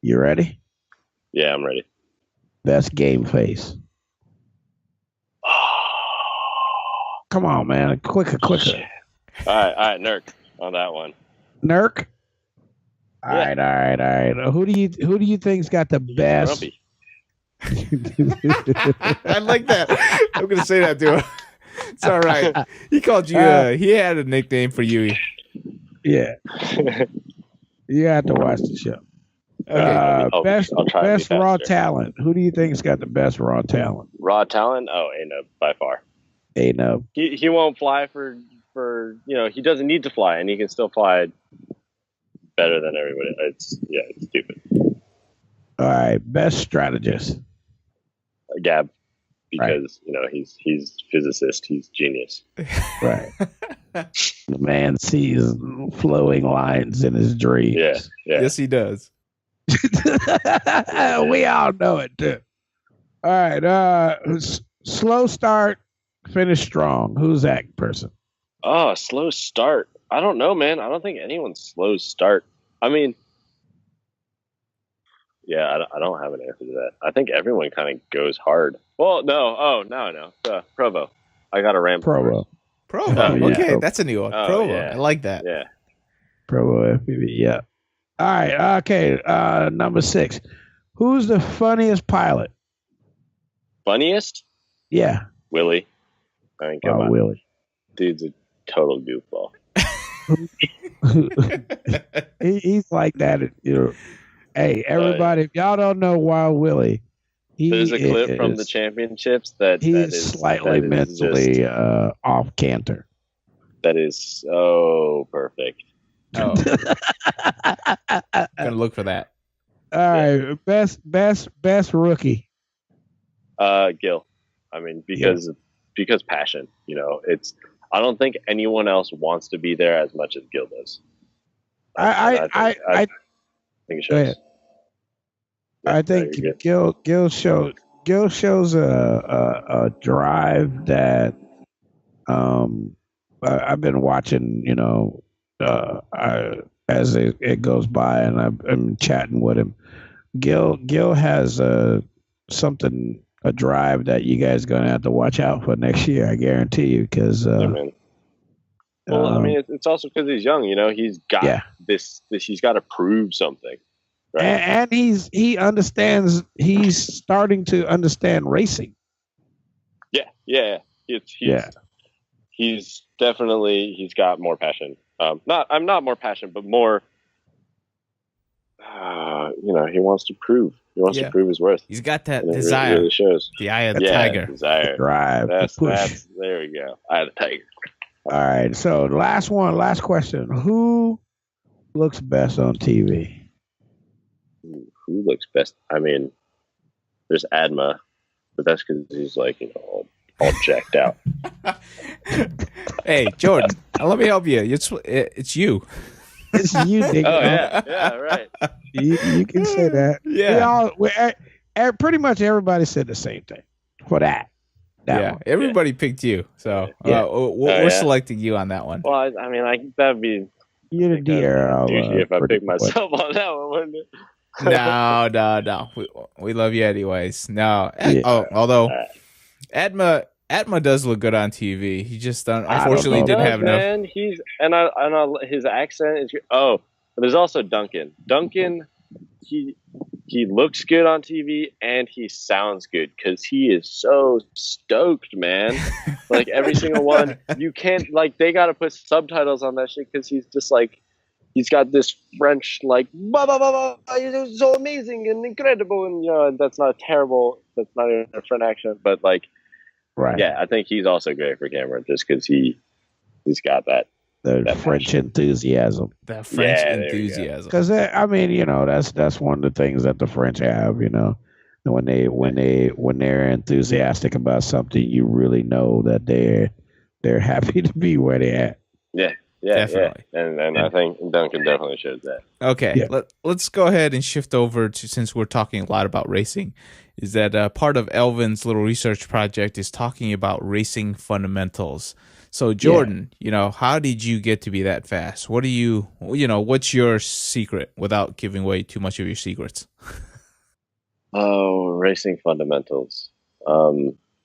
S2: You ready?
S3: Yeah, I'm ready.
S2: Best game face. Come on, man. Quicker.
S3: All right, Nurk on that one.
S2: Nurk? All right. Who do you think's got the best?
S1: I like that. I'm going to say that to him. It's all right. He called you. He had a nickname for you.
S2: Yeah. You have to watch the show.
S1: Okay.
S2: Best raw talent. Who do you think's got the best raw talent?
S3: Raw talent? Oh, A-Nub by far.
S2: A-Nub.
S3: He won't fly for he doesn't need to fly, and he can still fly better than everybody. It's stupid.
S2: All right, best strategist.
S3: Gab, because he's physicist, he's genius.
S2: Right. The man sees flowing lines in his dreams.
S3: Yeah.
S1: Yes, he does.
S2: We all know it too. All right. Slow start, finish strong. Who's that person?
S3: Oh, slow start. I don't know, man. I don't think anyone slows start. I mean, yeah, I don't have an answer to that. I think everyone kind of goes hard. Well, no. Oh, no. Provo. I got a Ram.
S2: Provo.
S1: Okay, that's a new one. Provo.
S3: Yeah.
S1: I like that.
S3: Yeah.
S2: Provo FPV. Yeah. All right. Okay. Number 6. Who's the funniest pilot?
S3: Funniest?
S2: Yeah.
S3: Willie. I mean, come on.
S2: Willie.
S3: Dude's a total goofball.
S2: He's like that. Hey, everybody, if y'all don't know Wild Willie,
S3: there's a clip from the championships that
S2: he's slightly mentally off canter.
S3: That is so perfect.
S1: Oh. Gonna look for that.
S2: All right, best rookie.
S3: Gil. I mean, because passion. I don't think anyone else wants to be there as much as Gil does. I think it shows.
S2: I think Gil shows a drive that I've been watching, as it goes by, and I'm chatting with him. Gil has a drive that you guys are gonna have to watch out for next year. I guarantee you, because
S3: it's also because he's young. He's got this. He's got to prove something. Right?
S2: And he understands. He's starting to understand racing.
S3: Yeah. He's definitely. He's got more passion. I'm not more passion, but more. He wants to prove. He wants to prove his worth.
S1: He's got that desire.
S3: It really shows.
S1: The eye of the tiger.
S3: Desire.
S2: Drive.
S3: That's there we go. Eye of the tiger.
S2: All right. So last question. Who looks best on TV?
S3: Who looks best? I mean, there's Adma, but that's because he's all jacked out.
S2: Hey,
S1: Jordan, let me help you. It's you.
S2: It's you, nigga.
S3: Oh yeah, right.
S2: You can say that.
S1: Yeah.
S2: Pretty much everybody said the same thing for that.
S1: Everybody picked you, so we're selecting you on that one.
S3: Well, that'd be.
S2: You're the DRL.
S3: If I picked myself on that one, wouldn't it?
S1: No. We love you anyways. No. Although Adma does look good on TV. He just unfortunately didn't have enough.
S3: His accent is. Oh, but there's also Duncan. Duncan, he looks good on TV and he sounds good because he is so stoked, man. Like every single one, you can't they got to put subtitles on that shit because he's just he's got this French blah, blah, blah, blah, it's so amazing and incredible, and that's not terrible. That's not even a French accent, but
S2: right.
S3: Yeah, I think he's also great for camera just because he's got that
S2: French enthusiasm.
S1: That French enthusiasm.
S2: Because that's one of the things that the French have. When they're enthusiastic about something, you really know that they're happy to be where they're at.
S3: Yeah.
S1: Definitely.
S3: And I think Duncan definitely shows that.
S1: Okay, let's go ahead and shift over to, since we're talking a lot about racing, is that part of Elvin's little research project is talking about racing fundamentals. So Jordan, how did you get to be that fast? What do what's your secret without giving away too much of your secrets?
S3: Oh, racing fundamentals.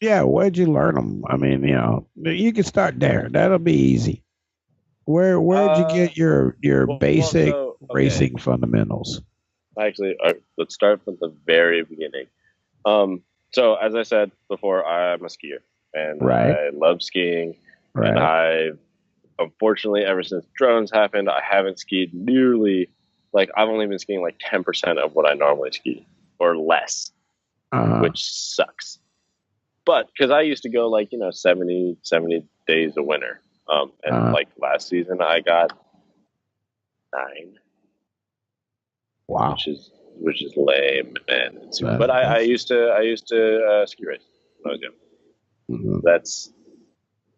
S2: Yeah, where'd you learn them? I mean, you can start there. That'll be easy. Where'd you get your basic racing fundamentals?
S3: Actually, let's start from the very beginning. So as I said before, I'm a skier, and
S2: Right.
S3: I love skiing.
S2: Right.
S3: And I've unfortunately, ever since drones happened, I haven't skied nearly, I've only been skiing like 10% of what I normally ski, or less, which sucks. But because I used to go 70 days a winter. And last season I got 9.
S2: Wow.
S3: Which is lame, man. But I used to ski race when I was young.
S2: Mm-hmm.
S3: That's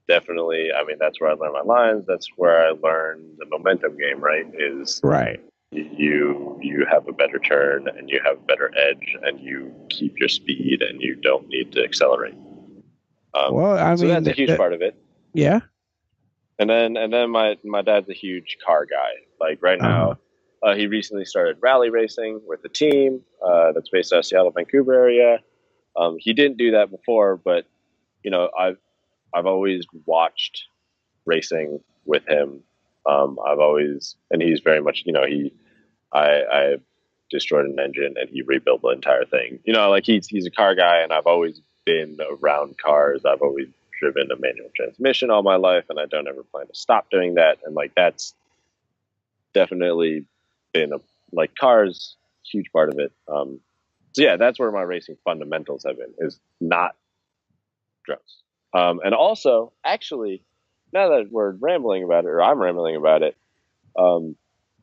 S3: definitely, that's where I learned my lines. That's where I learned the momentum game, right?
S2: Right.
S3: You have a better turn and you have a better edge and you keep your speed and you don't need to accelerate. So that's a huge part of it.
S2: Yeah.
S3: And then my dad's a huge car guy. Like right now, he recently started rally racing with a team that's based out of Seattle, Vancouver area. He didn't do that before, but I've always watched racing with him. And he's very much, I destroyed an engine and he rebuilt the entire thing. He's a car guy, and I've always been around cars. I've always driven a manual transmission all my life, and I don't ever plan to stop doing that. And that's definitely been cars, huge part of it. So yeah, that's where my racing fundamentals have been, is not drones. And also, actually, now that we're rambling about it, or I'm rambling about it,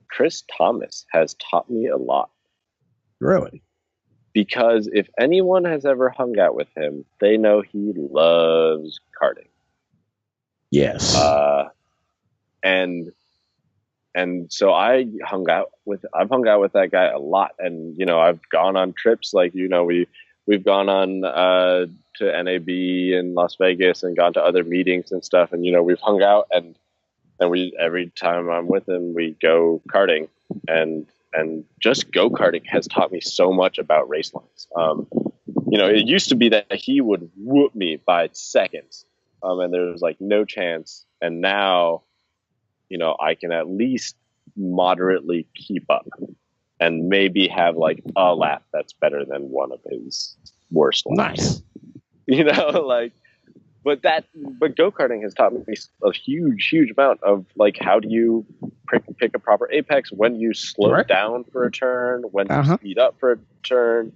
S3: Chris Thomas has taught me a lot.
S2: Really?
S3: Because if anyone has ever hung out with him, they know he loves karting.
S2: Yes.
S3: And so I've hung out with that guy a lot, and I've gone on trips, we've gone on to NAB in Las Vegas and gone to other meetings and stuff, and we've hung out, and we, every time I'm with him, we go karting, and just go-karting has taught me so much about race lines. It used to be that he would whoop me by seconds, and there was no chance, and now I can at least moderately keep up and maybe have a lap that's better than one of his worst laps.
S2: Nice.
S3: But go-karting has taught me a huge amount of how do you pick a proper apex, when you slow down for a turn, when you speed up for a turn,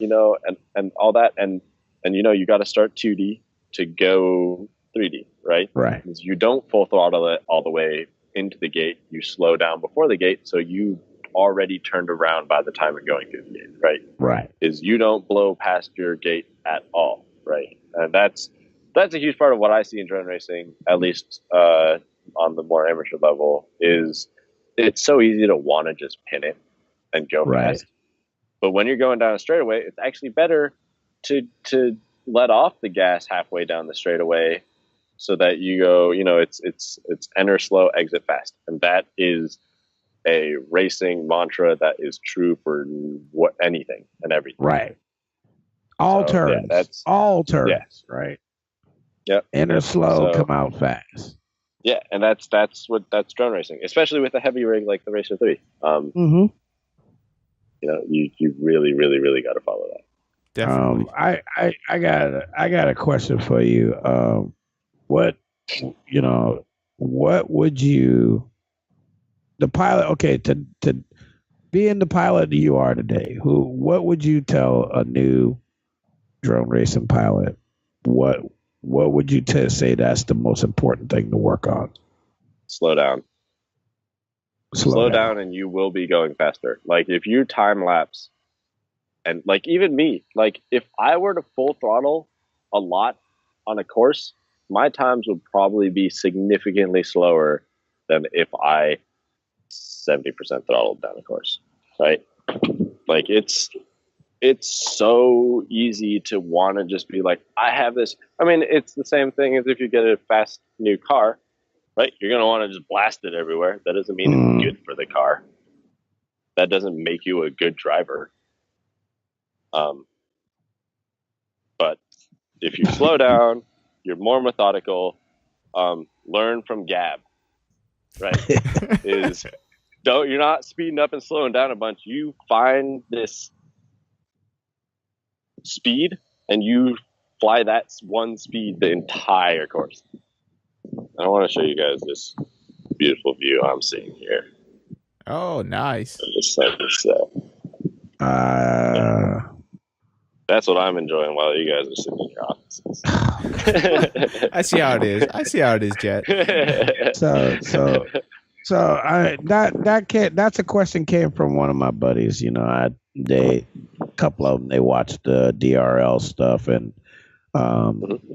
S3: and all that. And you got to start 2D to go 3D, right?
S2: Right.
S3: Because you don't full throttle it all the way into the gate. You slow down before the gate, so you already turned around by the time you're going through the gate, right?
S2: Right.
S3: Is you don't blow past your gate at all, right? And that's a huge part of what I see in drone racing, at least on the more amateur level, is it's so easy to want to just pin it and go fast. But when you're going down a straightaway, it's actually better to let off the gas halfway down the straightaway, so that you go, it's enter slow, exit fast. And that is a racing mantra that is true for anything and everything.
S2: Right. All turns. Yeah, all turns. Yes. Right.
S3: Yep.
S2: Enter slow, come out fast.
S3: Yeah, and that's drone racing, especially with a heavy rig like the Racer 3. You really, really, really got to follow that.
S1: Definitely.
S2: I got a question for you. What would you, the pilot? Okay, to being the pilot that you are today, what would you tell a new drone racing pilot? What would you say that's the most important thing to work on?
S3: Slow down. Slow down, and you will be going faster. If you time lapse, and even me, if I were to full throttle a lot on a course, my times would probably be significantly slower than if I 70% throttled down a course, right? it's so easy to want to just be like, I have this. I mean, it's the same thing as if you get a fast new car, right? You're going to want to just blast it everywhere. That doesn't mean it's good for the car. That doesn't make you a good driver. But if you slow down, you're more methodical. Learn from Gab, right? You're not speeding up and slowing down a bunch. You find this speed and you fly that one speed the entire course. I want to show you guys this beautiful view I'm seeing here.
S1: Oh, nice.
S3: That's what I'm enjoying while you guys are sitting in your offices.
S1: I see how it is. Jet.
S2: That's a question came from one of my buddies. You know, a couple of them, they watched the DRL stuff, and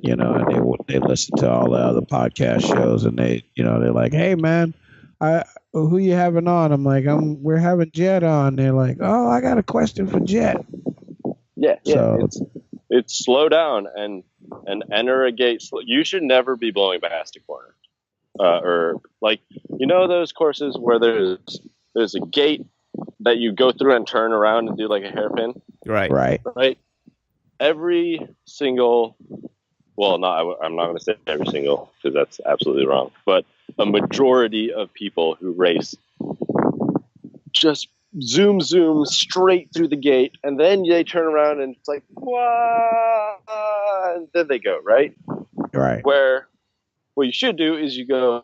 S2: you know, and they listen to all the other podcast shows, and they're like, hey man, who you having on? I'm like, we're having Jet on. They're like, oh, I got a question for Jet.
S3: Yeah. So, it's slow down and enter a gate. You should never be blowing past a corner, or like, you know, those courses where there's a gate that you go through and turn around and do like a hairpin.
S1: Right.
S3: Every single, I'm not going to say every single because that's absolutely wrong, but a majority of people who race just zoom straight through the gate, and then they turn around and it's like, wah, and then they go, right? Where what you should do is you go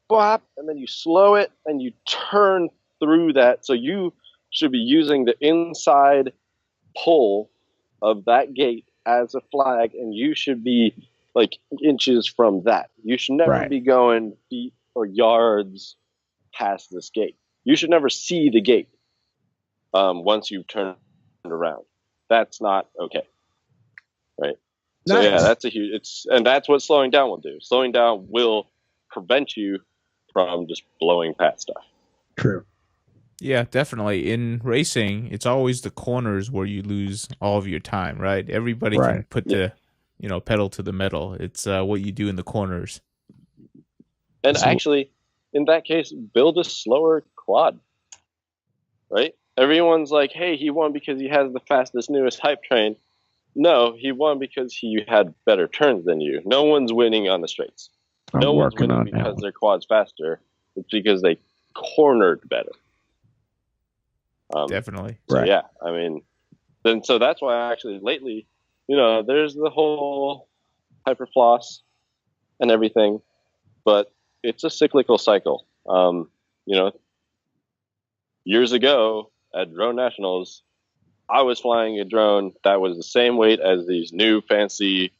S3: bop, and then you slow it and you turn through that. So you should be using the inside pull of that gate as a flag, and you should be like inches from that. You should never be going feet or yards past this gate. You should never see the gate once you've turned around. That's not okay, right? Nice. So yeah, that's and that's what slowing down will do. Slowing down will prevent you from just blowing past stuff.
S2: True.
S1: Yeah, definitely. In racing, it's always the corners where you lose all of your time, right? Everybody can put the pedal to the metal. It's what you do in the corners.
S3: And actually, in that case, build a slower quad, right? Everyone's like, hey, he won because he has the fastest, newest hype train. No, he won because he had better turns than you. No one's winning on the straights. No one's winning because their quad's faster. It's because they cornered better.
S1: Definitely.
S3: So yeah, I mean, so that's why actually lately, there's the whole hyperfloss and everything, but it's a cyclical cycle. Years ago at Drone Nationals, I was flying a drone that was the same weight as these new fancy,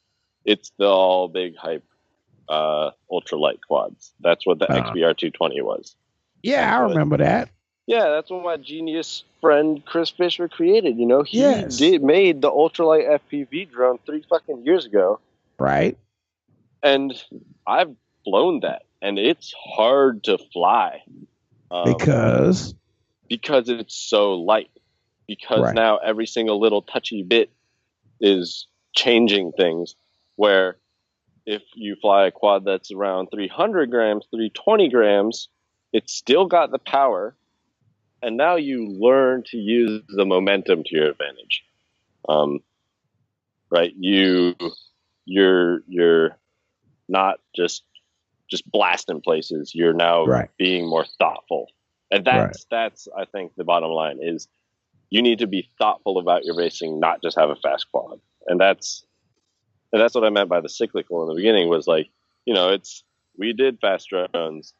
S3: it's the all big hype ultralight quads. That's what the XBR 220 was.
S2: Yeah, I remember that.
S3: Yeah, that's what my genius friend Chris Fisher created. He made the ultralight FPV drone 3 fucking years ago.
S2: Right.
S3: And I've flown that, and it's hard to fly.
S2: Because
S3: it's so light. Because now every single little touchy bit is changing things. Where if you fly a quad that's around 300 grams, 320 grams, it's still got the power. And now you learn to use the momentum to your advantage. Right? You're not just blasting places. You're now being more thoughtful. And that's I think the bottom line is you need to be thoughtful about your racing, not just have a fast quad. And that's what I meant by the cyclical in the beginning was like, we did fast drones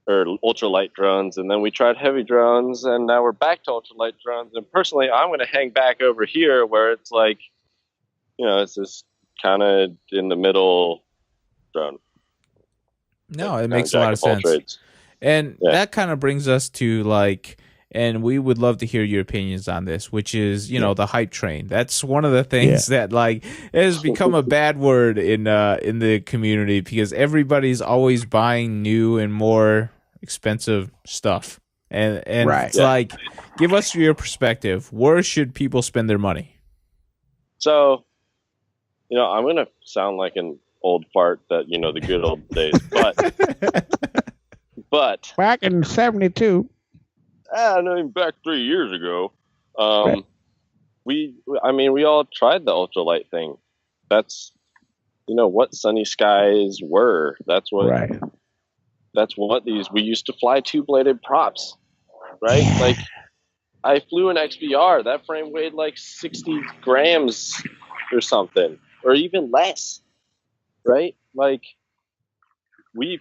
S3: or ultralight drones, and then we tried heavy drones, and now we're back to ultralight drones. And personally, I'm going to hang back over here where it's like, it's just kind of in the middle drone.
S1: No, it makes a lot of sense. Trades. And that kind of brings us to and we would love to hear your opinions on this, which is, the hype train. That's one of the things that has become a bad word in the community because everybody's always buying new and more expensive stuff. And
S2: Right.
S1: it's like, give us your perspective. Where should people spend their money?
S3: So, I'm going to sound like an old fart that, the good old days, but
S2: Back in '72.
S3: I mean, back 3 years ago,
S2: Right.
S3: we all tried the ultralight thing. That's, what sunny skies were. That's what,
S2: Right.
S3: we used to fly 2-bladed props, right?
S2: Yeah.
S3: Like, I flew an XBR. That frame weighed like 60 grams or something, or even less, right? Like, we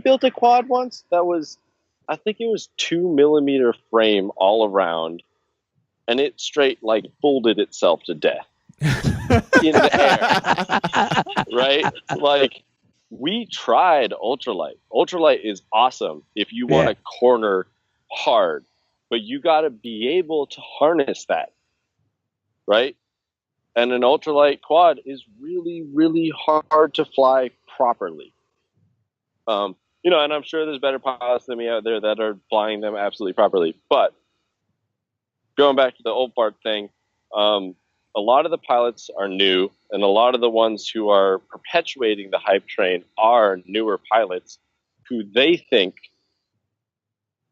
S3: built a quad once that was, I think it was 2 millimeter frame all around, and it straight like folded itself to death in the air, right? Like, we tried ultralight. Ultralight is awesome if you want to corner hard, but you got to be able to harness that, right? And an ultralight quad is really, really hard to fly properly. And I'm sure there's better pilots than me out there that are flying them absolutely properly. But going back to the old fart thing, a lot of the pilots are new, and a lot of the ones who are perpetuating the hype train are newer pilots who they think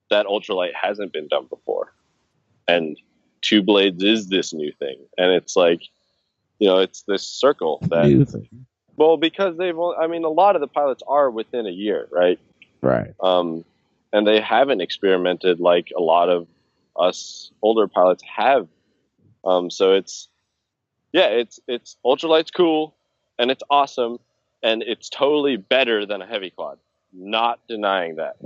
S3: that ultralight hasn't been done before. And 2 blades is this new thing. And it's like, it's this circle that,
S2: New thing.
S3: well, because a lot of the pilots are within a year, right?
S2: Right.
S3: And they haven't experimented like a lot of us older pilots have. So it's ultralight's cool and it's awesome and it's totally better than a heavy quad. Not denying that.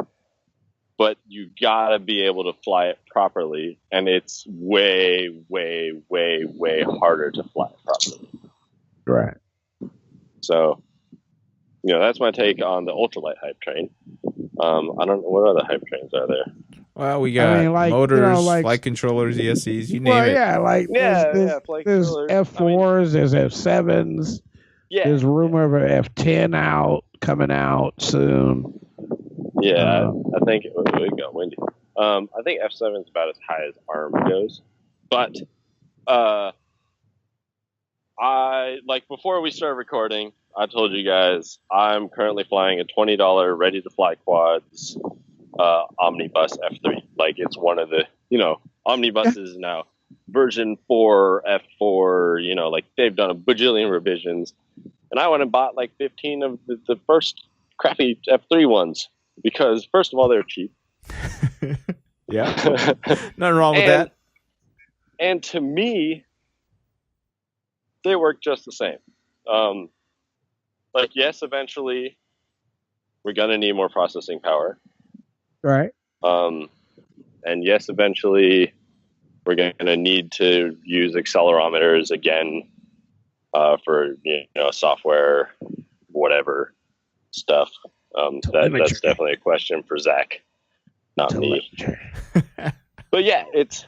S3: But you gotta be able to fly it properly, and it's way, way, way, way harder to fly it properly.
S2: Right.
S3: So, that's my take on the ultralight hype train. I don't know what other hype trains are there.
S1: Well, we got motors, flight controllers, ESCs, you name it.
S2: There's F4s, there's F7s.
S3: Yeah.
S2: There's rumor of an F10 coming out soon.
S3: Yeah, I think it got windy. I think F7 is about as high as ARM goes, but before we start recording, I told you guys I'm currently flying a $20 ready to fly quads Omnibus F3. Like, it's one of the Omnibuses now version 4 F4. Like, they've done a bajillion revisions, and I went and bought like 15 of the first crappy F3 ones. Because, first of all, they're cheap.
S1: Yeah. Nothing wrong with that.
S3: And to me, they work just the same. Yes, eventually, we're going to need more processing power.
S2: Right.
S3: And yes, eventually, we're going to need to use accelerometers again for, software, whatever stuff. That's definitely a question for Zach, not me. But yeah, it's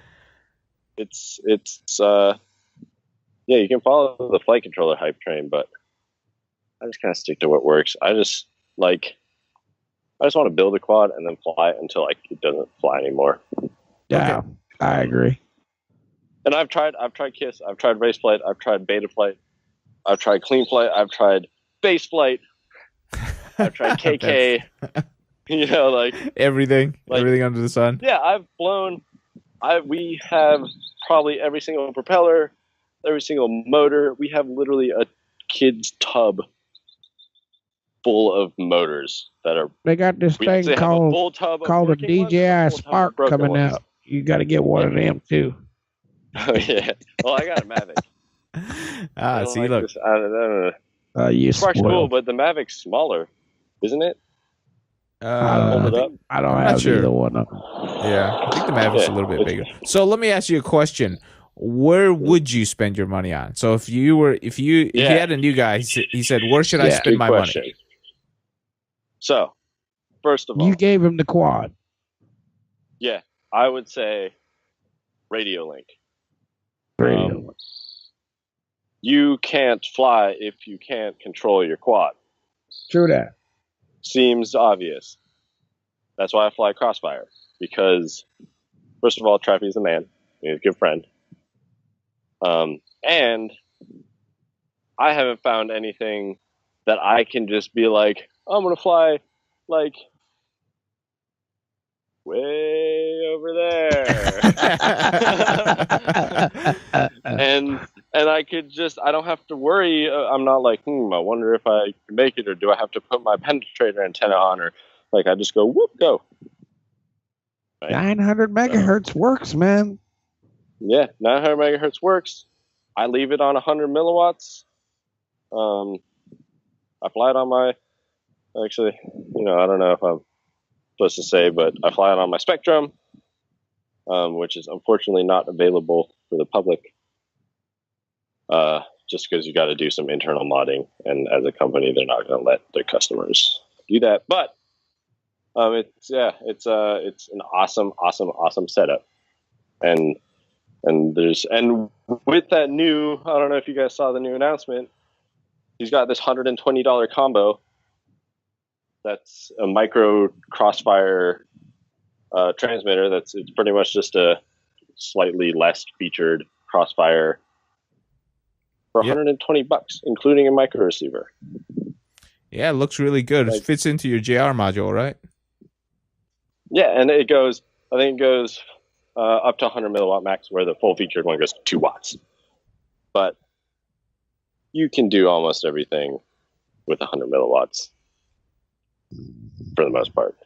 S3: you can follow the flight controller hype train, but I just kind of stick to what works. I just want to build a quad and then fly it until it doesn't fly anymore.
S2: Yeah, okay. I agree.
S3: And I've tried KISS, I've tried race flight, I've tried beta flight, I've tried clean flight, I've tried base flight. I've tried KK,
S1: everything under the sun.
S3: Yeah, I've flown. We have probably every single propeller, every single motor. We have literally a kid's tub full of motors that are.
S2: They got this thing called a DJI Spark coming out. You got to get one of them too.
S3: Oh yeah. Well, I got a Mavic.
S1: See, look.
S3: Spark's cool, but the Mavic's smaller. Isn't it?
S2: I don't have either one of them.
S1: Yeah, I think the Mavic's a little bit bigger. So let me ask you a question. Where would you spend your money on? So if you had a new guy, he said, where should I spend my money?
S3: So, first of all,
S2: you gave him the quad.
S3: Yeah, I would say Radio Link. You can't fly if you can't control your quad.
S2: True that.
S3: Seems obvious.
S4: That's why I fly Crossfire, because first of all, Trappy's a man. He's a good friend. And I haven't found anything that I can just be like, I'm going to fly like way over there. and I could just, I don't have to worry. I'm not like, I wonder if I can make it, or do I have to put my penetrator antenna on, or like I just go, whoop, go.
S2: Right? 900 megahertz works, man.
S4: Yeah, 900 megahertz works. I leave it on 100 milliwatts. I fly it on my, actually, I don't know if I'm supposed to say, but I fly it on my Spectrum, which is unfortunately not available for the public, just because you got to do some internal modding, and as a company, they're not going to let their customers do that. But it's an awesome setup, and with that new, I don't know if you guys saw the new announcement. He's got this $120 combo. That's a micro Crossfire transmitter. It's pretty much just a slightly less featured Crossfire for $120, including a micro receiver.
S1: Yeah, it looks really good. It fits into your JR module, right?
S4: Yeah, and I think it goes up to 100 milliwatt max, where the full featured one goes 2 watts. But you can do almost everything with 100 milliwatts for the most part.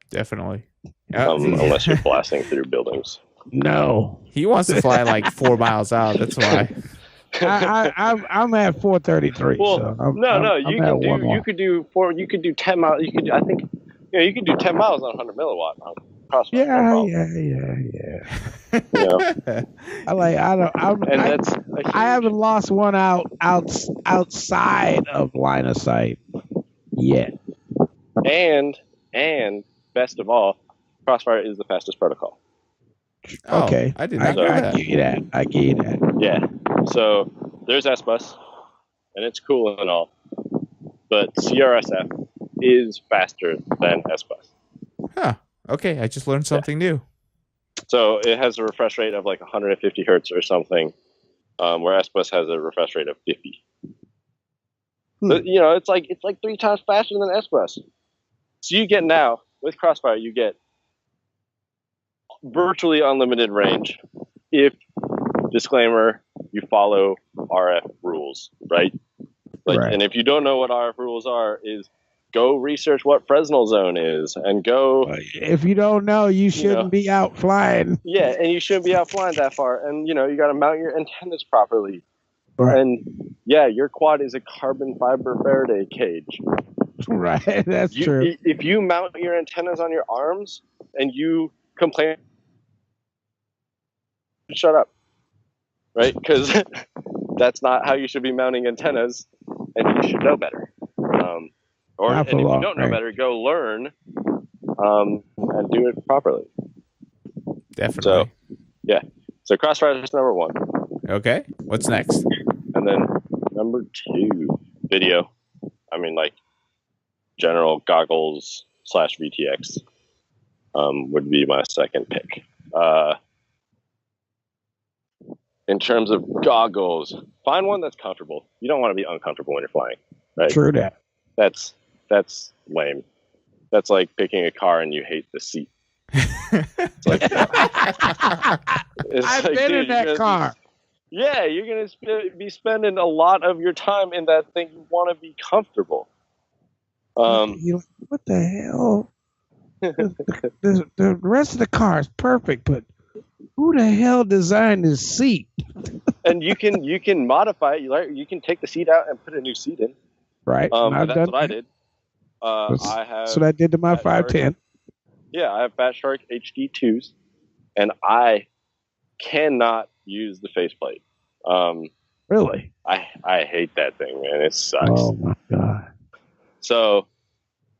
S1: Definitely.
S4: Unless you're blasting through buildings.
S2: No.
S1: He wants to fly like 4 miles out. That's why.
S2: I'm at 433.
S4: Well,
S2: so
S4: you could do 10 miles. You could do 10 miles on 100 milliwatt on Crossfire.
S2: Yeah. I haven't lost one outside of line of sight yet.
S4: And best of all, Crossfire is the fastest protocol.
S2: Okay,
S1: I did not know that.
S2: I give you that.
S4: Yeah. So there's S-Bus, and it's cool and all, but CRSF is faster than S-Bus.
S1: Huh. Okay, I just learned something new.
S4: So it has a refresh rate of like 150 hertz or something, where S-Bus has a refresh rate of 50. But, it's like 3 times faster than S-Bus. So you get now, with Crossfire, you get virtually unlimited range if, disclaimer, you follow RF rules, right?
S2: Right.
S4: And if you don't know what RF rules are, is go research what Fresnel zone is, and go.
S2: If you don't know, you shouldn't be out flying.
S4: Yeah, and you shouldn't be out flying that far, and you got to mount your antennas properly.
S2: Right.
S4: And yeah, your quad is a carbon fiber Faraday cage.
S2: Right, that's true.
S4: If you mount your antennas on your arms and you complain, shut up, right? Because that's not how you should be mounting antennas, and you should know better. And if you don't know better, go learn and do it properly.
S1: Definitely.
S4: So Crossfire is number 1.
S1: Okay, what's next?
S4: And then number 2, video. I mean, like general goggles / VTX would be my second pick. In terms of goggles, find one that's comfortable. You don't want to be uncomfortable when you're flying, right?
S2: True that.
S4: That's lame. That's like picking a car and you hate the seat. It's like,
S2: I've been in that car.
S4: You're going to be spending a lot of your time in that thing. You want to be comfortable.
S2: What the hell? The rest of the car is perfect, but who the hell designed this seat?
S4: And you can modify it. You can take the seat out and put a new seat in.
S2: Right.
S4: That's what I did.
S2: That's what I did to my 510.
S4: Yeah, I have Fat Shark HD2s, and I cannot use the faceplate.
S2: Really?
S4: I hate that thing, man. It sucks.
S2: Oh my god.
S4: So,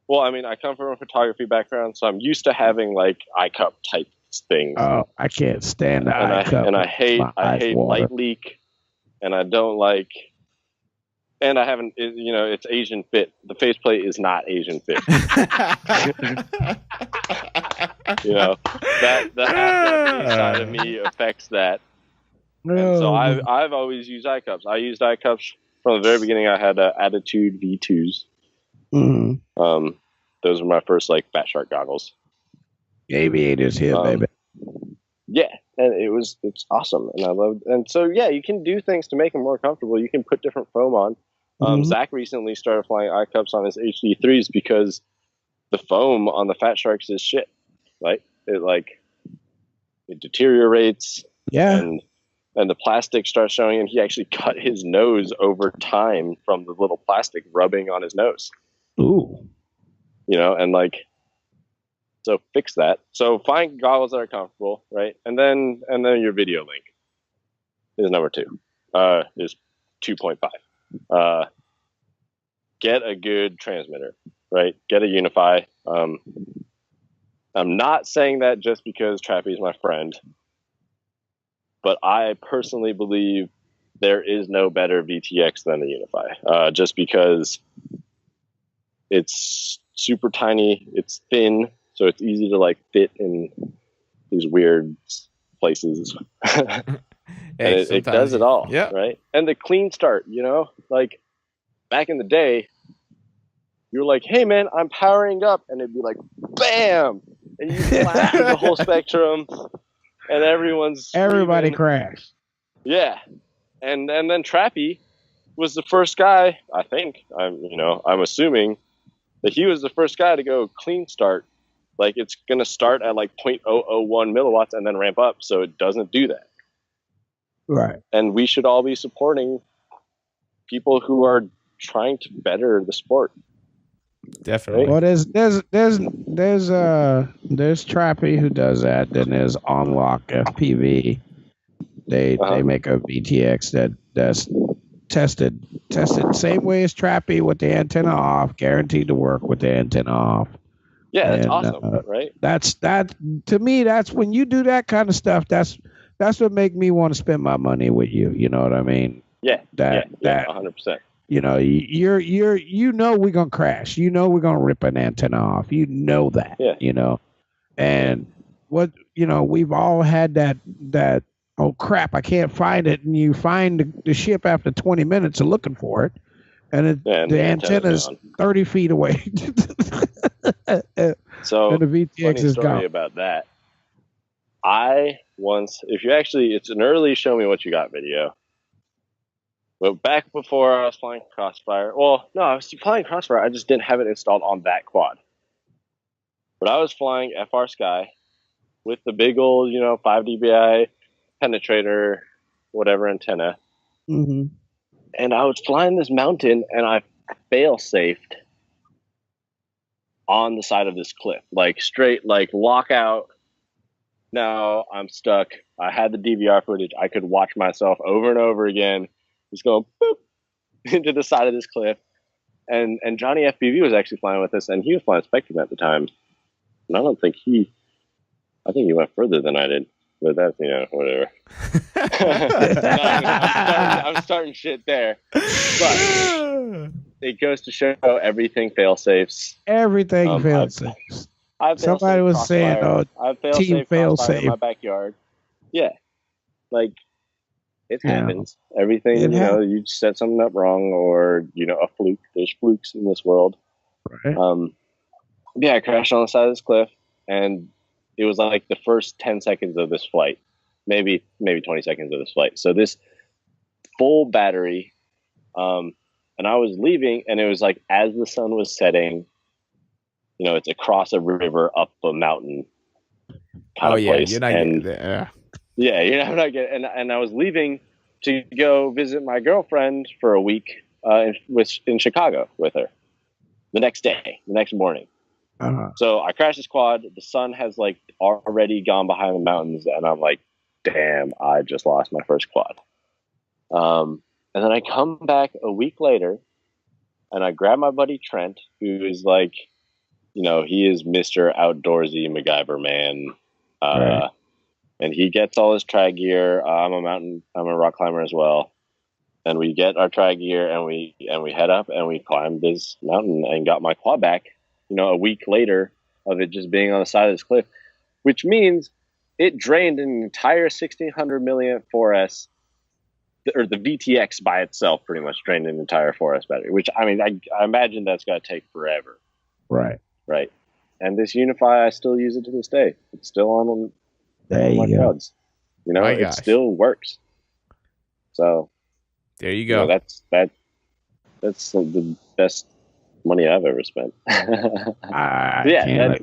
S4: well, I mean, I come from a photography background, so I'm used to having like iCup type things.
S2: Oh, I can't stand the iCup.
S4: And I hate light leak, and I don't like And I haven't, it's Asian fit. The faceplate is not Asian fit. The half side of me affects that. And so I've always used eye cups. I used eye cups from the very beginning. I had Attitude V2s.
S2: Mm-hmm.
S4: Those were my first like Fat Shark goggles.
S2: Aviators here, baby.
S4: Yeah, and it's awesome, and I love. And so yeah, you can do things to make them more comfortable. You can put different foam on. Zach recently started flying eye cups on his HD3s because the foam on the Fat Sharks is shit. Right? It deteriorates.
S2: Yeah.
S4: And the plastic starts showing, and he actually cut his nose over time from the little plastic rubbing on his nose.
S2: Ooh.
S4: So fix that. So find goggles that are comfortable, right? And then your video link is number 2. Is 2.5. Get a good transmitter, right? Get a Unify. I'm not saying that just because Trappy is my friend, but I personally believe there is no better VTX than the Unify. Just because it's super tiny, it's thin, so it's easy to fit in these weird places. And it does it all, right? And the clean start, back in the day, you were like, hey man, I'm powering up, and it'd be like, bam! And you flash the whole spectrum, and everybody
S2: crashed.
S4: Yeah. And then Trappy was the first guy, I think, I'm assuming that he was the first guy to go clean start. Like, it's going to start at 0.001 milliwatts and then ramp up, so it doesn't do that.
S2: Right.
S4: And we should all be supporting people who are trying to better the sport.
S1: Definitely.
S2: Well, there's Trappy who does that. Then there's Unlock FPV. They make a VTX that's tested same way as Trappy with the antenna off, guaranteed to work with the antenna off.
S4: Yeah, that's awesome, right?
S2: That to me, that's when you do that kind of stuff. That's what make me want to spend my money with you. You know what I mean?
S4: Yeah. That 100%.
S2: We're gonna crash. We're gonna rip an antenna off. That.
S4: Yeah.
S2: And we've all had that. Oh crap! I can't find it, and you find the ship after 20 minutes of looking for it, and the antenna's 30 feet away.
S4: So,
S2: and the VTX
S4: funny
S2: is
S4: story
S2: gone.
S4: About that. It's an early show me what you got video. But back before I was flying Crossfire, I was flying Crossfire. I just didn't have it installed on that quad. But I was flying FR Sky with the big old, 5 dBi penetrator, whatever antenna.
S2: Mm-hmm.
S4: And I was flying this mountain, and I fail-safed on the side of this cliff, straight, lockout. Now I'm stuck. I had the DVR footage. I could watch myself over and over again, just going boop into the side of this cliff. And Johnny FPV was actually flying with us, and he was flying Spectrum at the time. And I think he went further than I did. But that's, whatever. I'm starting shit there. But it goes to show everything fail-safes.
S2: Everything fail-safes. Somebody was saying, team fail-safe
S4: in my backyard. Yeah. It happens. Everything, you set something up wrong, or, a fluke. There's flukes in this world.
S2: Right.
S4: I crashed on the side of this cliff, and it was the first 10 seconds of this flight, maybe 20 seconds of this flight. So this full battery, and I was leaving, and it was as the sun was setting, it's across a river, up a mountain kind of place.
S1: You're not getting there.
S4: Yeah, you're not getting. And I was leaving to go visit my girlfriend for a week in Chicago with her. The next morning.
S2: Uh-huh.
S4: So I crashed this quad. The sun has already gone behind the mountains, and I'm like, damn, I just lost my first quad. And then I come back a week later, and I grab my buddy Trent, who is he is Mr. Outdoorsy MacGyver man.
S2: Right.
S4: And he gets all his trad gear. I'm a rock climber as well. and we get our tri gear and we head up and we climb this mountain and got my quad back, a week later of it just being on the side of this cliff, which means it drained an entire 1600 milliamp 4S, or the VTX by itself pretty much drained an entire 4S battery, which I mean, I imagine that's got to take forever.
S2: Right.
S4: Right. And this Unify, I still use it to this day. It's still on my quads. It still works. So
S1: there you go.
S4: That's the best money I've ever spent.
S2: I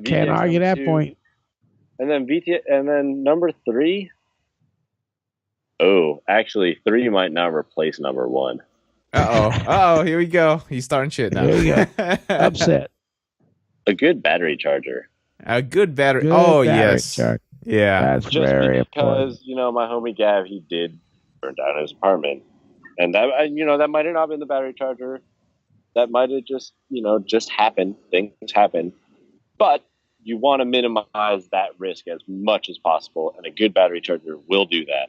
S2: can't argue that point.
S4: And then number 3. Oh, actually, 3 might not replace number 1.
S1: Uh-oh, here we go. He's starting shit now.
S2: There you go. Upset.
S4: A good battery charger.
S1: A good battery. Yes.
S2: Charger.
S1: Yeah.
S2: That's
S4: just
S2: very important.
S4: Because, my homie Gav, he did burn down his apartment. And that, that might have not been the battery charger. That might have just happened. Things happen. But you want to minimize that risk as much as possible. And a good battery charger will do that.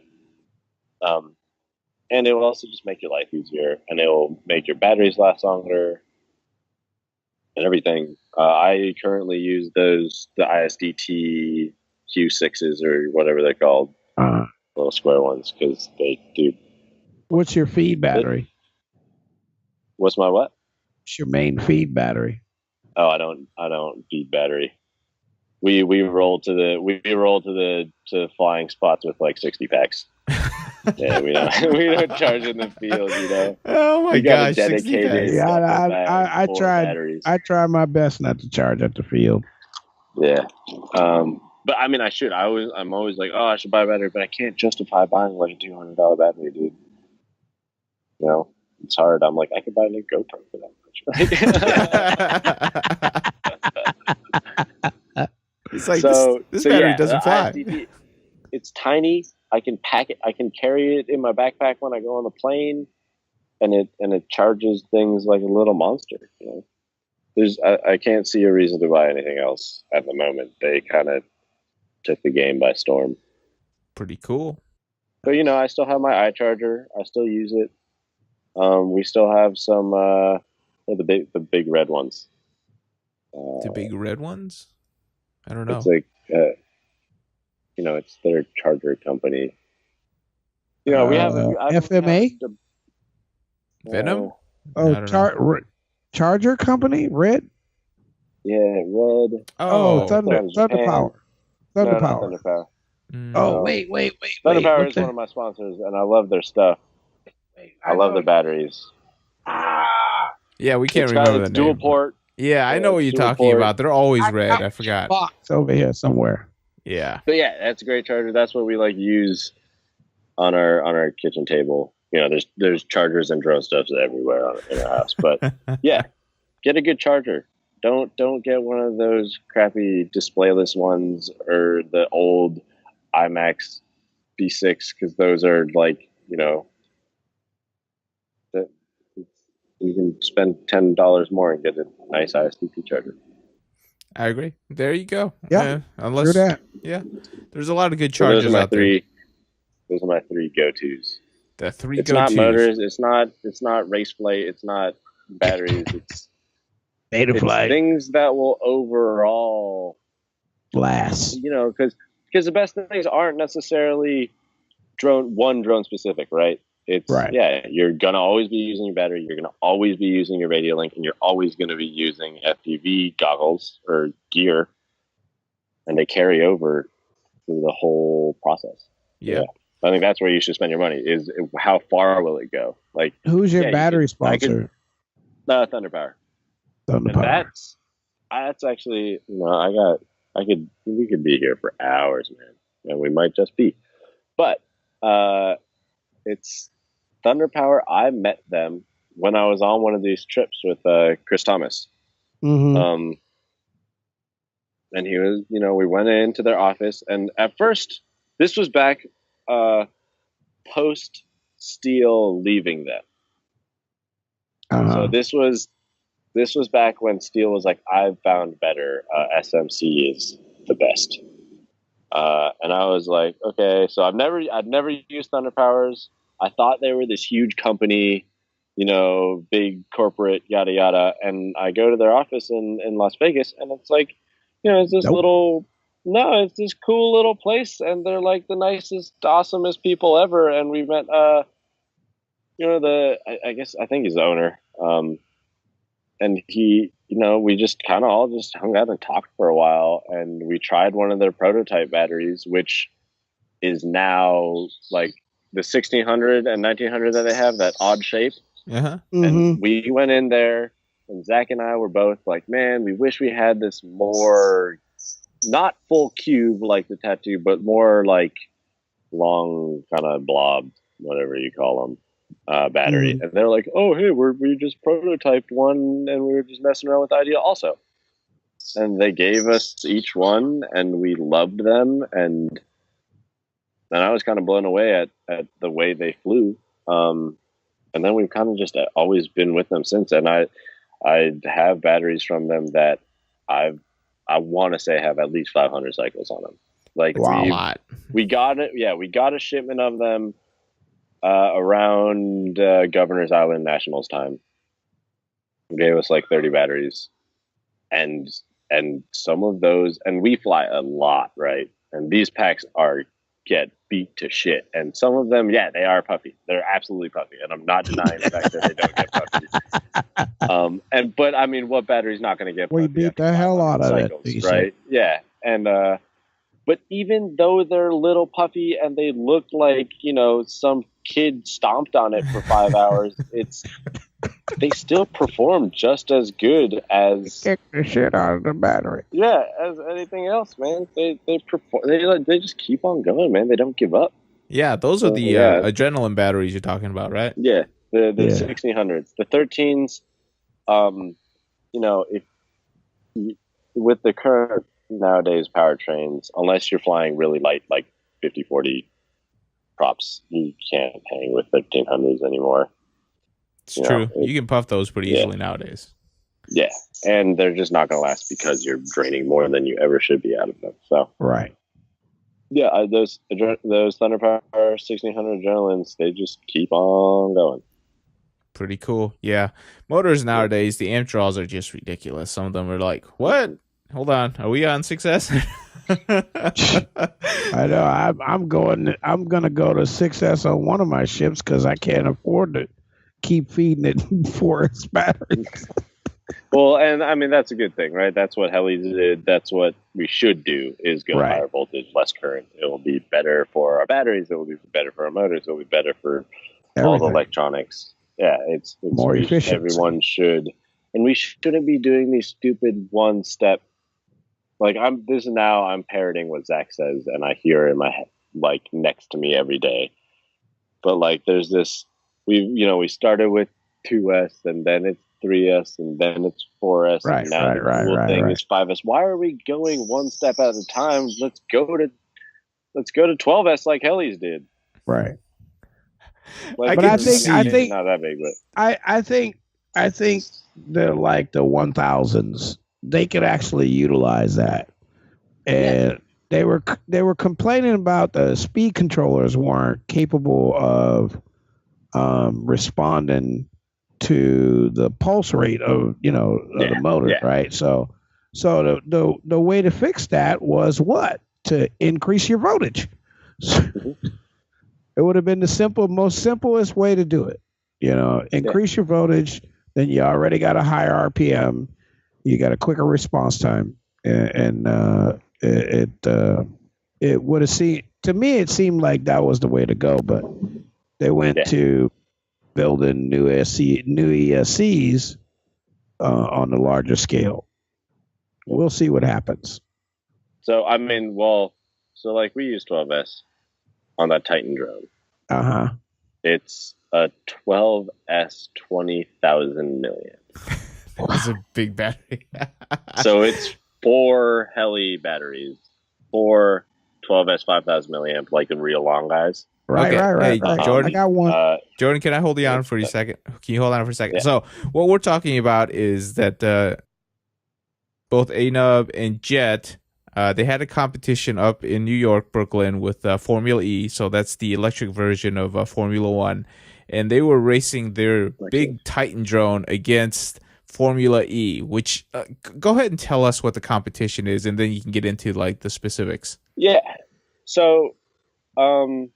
S4: And it will also just make your life easier. And it will make your batteries last longer. And everything. I currently use the ISDT Q6s or whatever they're called, little square ones, because they do.
S2: What's your feed battery?
S4: What's my what?
S2: What's your main feed battery?
S4: Oh, I don't feed battery. We roll to the flying spots with like 60 packs. Yeah, we don't charge in the field,
S1: Oh my gosh,
S4: dedicated.
S2: Yeah, I tried my best not to charge at the field.
S4: Yeah, but I mean, I should. I'm always like, oh, I should buy a battery, but I can't justify buying like a $200 battery, dude. It's hard. I'm like, I could buy a new GoPro for that much.
S1: It's like this battery doesn't fly.
S4: ISDT, it's tiny. I can pack it. I can carry it in my backpack when I go on the plane, and it charges things like a little monster. I can't see a reason to buy anything else at the moment. They kind of took the game by storm.
S1: Pretty cool.
S4: But I still have my iCharger. I still use it. We still have some the big red ones.
S1: The big red ones? I don't know.
S4: It's like it's their charger company. We have
S2: FMA.
S1: Venom.
S2: Charger company, Red.
S4: Yeah, Red.
S2: Thunder Power. Thunder Power.
S4: Thunder Power.
S2: Oh, wait.
S4: Thunder Power is one of my sponsors, and I love their stuff. I love their batteries.
S1: Yeah, we can't remember the name.
S4: Dual port.
S1: Yeah, I know what you're talking about. They're always red. I forgot.
S2: Box over here somewhere.
S1: Yeah.
S4: But yeah, that's a great charger. That's what we use on our kitchen table. There's chargers and drone stuff everywhere in our house. But yeah, get a good charger. Don't get one of those crappy displayless ones or the old IMAX B6, because those are like that you can spend $10 more and get a nice ISDT charger.
S1: I agree. There you go.
S2: Yeah.
S1: Unless
S2: that.
S1: Yeah. There's a lot of good chargers out there.
S4: Those are my 3 go-tos.
S1: The 3
S4: it's
S1: go-tos.
S4: It's not motors. It's not race flight. It's not batteries. It's
S2: Beta flight.
S4: Things that will overall
S2: last.
S4: Because the best things aren't necessarily drone specific, right? It's
S2: right.
S4: Yeah, you're gonna always be using your battery. You're gonna always be using your radio link, and you're always gonna be using FPV goggles or gear, and they carry over through the whole process.
S1: Yeah.
S4: I think that's where you should spend your money. Is how far will it go? Like,
S2: who's your battery sponsor?
S4: Thunder Power.
S2: Thunder Power.
S4: That's actually we could be here for hours, man, and we might just be, but it's Thunder Power. I met them when I was on one of these trips with Chris Thomas.
S2: Mm-hmm.
S4: And he was, we went into their office, and at first, this was back post Steele leaving them. So this was back when Steele was like, I've found better. SMC is the best. And I was like, okay, so I'd never used Thunder Powers. I thought they were this huge company, big corporate, yada yada. And I go to their office in Las Vegas, and it's like, it's this it's this cool little place, and they're like the nicest, awesomest people ever. And we met, I think he's the owner. And he, we just kind of all just hung out and talked for a while, and we tried one of their prototype batteries, which is now like the 1600 and 1900 that they have, that odd shape.
S1: Uh-huh.
S4: And we went in there, and Zach and I were both like, man, we wish we had this more, not full cube like the tattoo, but more like long kind of blob, whatever you call them, battery. And they're like, oh, hey, we just prototyped one, and we were just messing around with the idea also. And they gave us each one, and we loved them, and I was kind of blown away at the way they flew. And then we've kind of just always been with them since. And I have batteries from them that I want to say have at least 500 cycles on them. Like,
S1: wow.
S4: We got it. Yeah, we got a shipment of them around Governor's Island Nationals time. They gave us like 30 batteries, and some of those, and we fly a lot, right? And these packs get beat to shit, and some of them, they are puffy. They're absolutely puffy, and I'm not denying the fact that they don't get puffy. But I mean, what battery's not going to get puffy?
S2: We beat the hell out of
S4: cycles,
S2: it,
S4: right? Yeah, and but even though they're little puffy and they look like some kid stomped on it for 5 hours, they still perform just as good as
S2: kick the shit out of the battery.
S4: Yeah, as anything else, man. They perform. They just keep on going, man. They don't give up.
S1: Yeah, those are the adrenaline batteries you're talking about, right?
S4: Yeah, the 1600s, the 13s. If with the current nowadays powertrains, unless you're flying really light, like 50-40 props, you can't hang with 1300s anymore.
S1: It's true. You can puff those pretty easily nowadays.
S4: Yeah, and they're just not going to last because you're draining more than you ever should be out of them. So
S2: right.
S4: Yeah, those Thunder Power 1600 adrenalines, they just keep on going.
S1: Pretty cool. Yeah, motors nowadays, the amp draws are just ridiculous. Some of them are like, what? Hold on, are we on 6S?
S2: I know. I'm going to go to 6S on one of my ships because I can't afford to keep feeding it 4S batteries.
S4: Well, and I mean, that's a good thing, right? That's what helis did. That's what we should do, is go higher voltage, less current. It will be better for our batteries. It will be better for our motors. It will be better for all the electronics. Yeah, it's
S2: more efficient.
S4: Everyone should. And we shouldn't be doing these stupid one-step. Like, I'm parroting what Zach says, and I hear it in my head, like, next to me every day. But, like, there's this, we started with 2S, and then it's 3S, and then it's 4S, and now the cool thing is 5S. Why are we going one step at a time? Let's go to 12S like helis did.
S2: Right.
S4: Like,
S2: but I think
S4: not that big, but
S2: I think the 1000s, they could actually utilize that, and they were complaining about the speed controllers weren't capable of responding to the pulse rate of the motor, right? So the way to fix that was to increase your voltage. It would have been the most simplest way to do it. Increase your voltage, then you already got a higher RPM, you got a quicker response time, and it would have seemed, to me, it seemed like that was the way to go. But they went to building new ESCs on the larger scale. We'll see what happens.
S4: So I mean, like we use 12S on that Titan drone. It's a 12S 20,000 million.
S1: That's a big battery.
S4: So it's 4 heli batteries, 4 12S 5,000 milliamp, like the real long guys.
S2: Right.
S1: Jordan,
S2: I got one.
S1: Jordan, can I hold you on for a second? Can you hold on for a second? Yeah. So what we're talking about is that both ANUB and JET, They had a competition up in New York, Brooklyn, with Formula E. So that's the electric version of Formula One. And they were racing their big Titan drone against Formula E, which go ahead and tell us what the competition is, and then you can get into like the specifics.
S4: Yeah. So I'm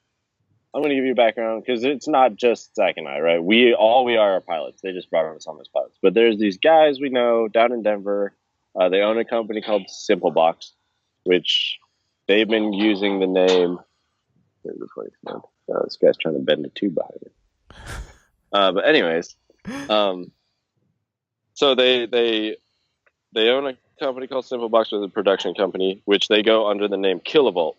S4: going to give you a background because it's not just Zach and I, right? We are pilots. They just brought us on as pilots. But there's these guys we know down in Denver. They own a company called Simple Box, which they've been using the name. This guy's trying to bend a tube behind me. But anyways, so they own a company called Simple Box with a production company, which they go under the name Kilovolt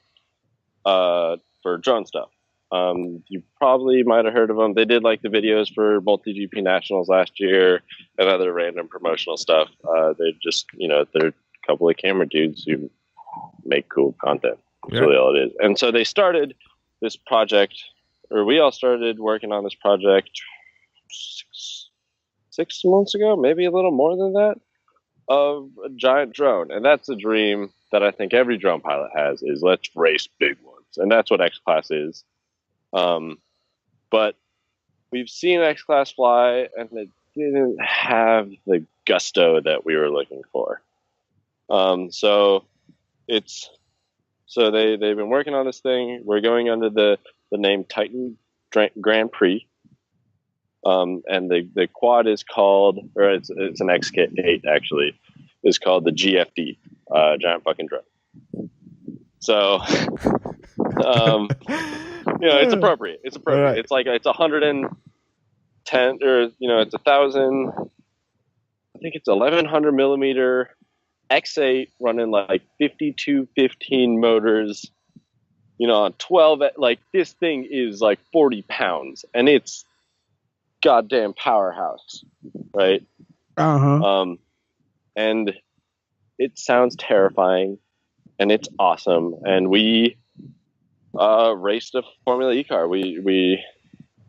S4: for drone stuff. You probably might have heard of them. They did like the videos for multi-GP nationals last year and other random promotional stuff. They're just, they're a couple of camera dudes who make cool content. That's really all it is. And so they started this project, or we all started working on this project 6 months ago, maybe a little more than that, of a giant drone. And that's a dream that I think every drone pilot has, is let's race big ones. And that's what X-Class is. But we've seen X-Class fly, and it didn't have the gusto that we were looking for. So they've been working on this thing. We're going under the name Titan Grand Prix. And the quad is called, or it's an X8 actually, is called the GFD, giant fucking drone. So, it's appropriate. It's appropriate. Right. It's like, it's 110, or, it's 1,000, I think it's 1,100 millimeter X8 running like 5215 motors, on 12, like this thing is like 40 pounds and it's goddamn powerhouse, right? And it sounds terrifying and it's awesome. And we raced a Formula E car. We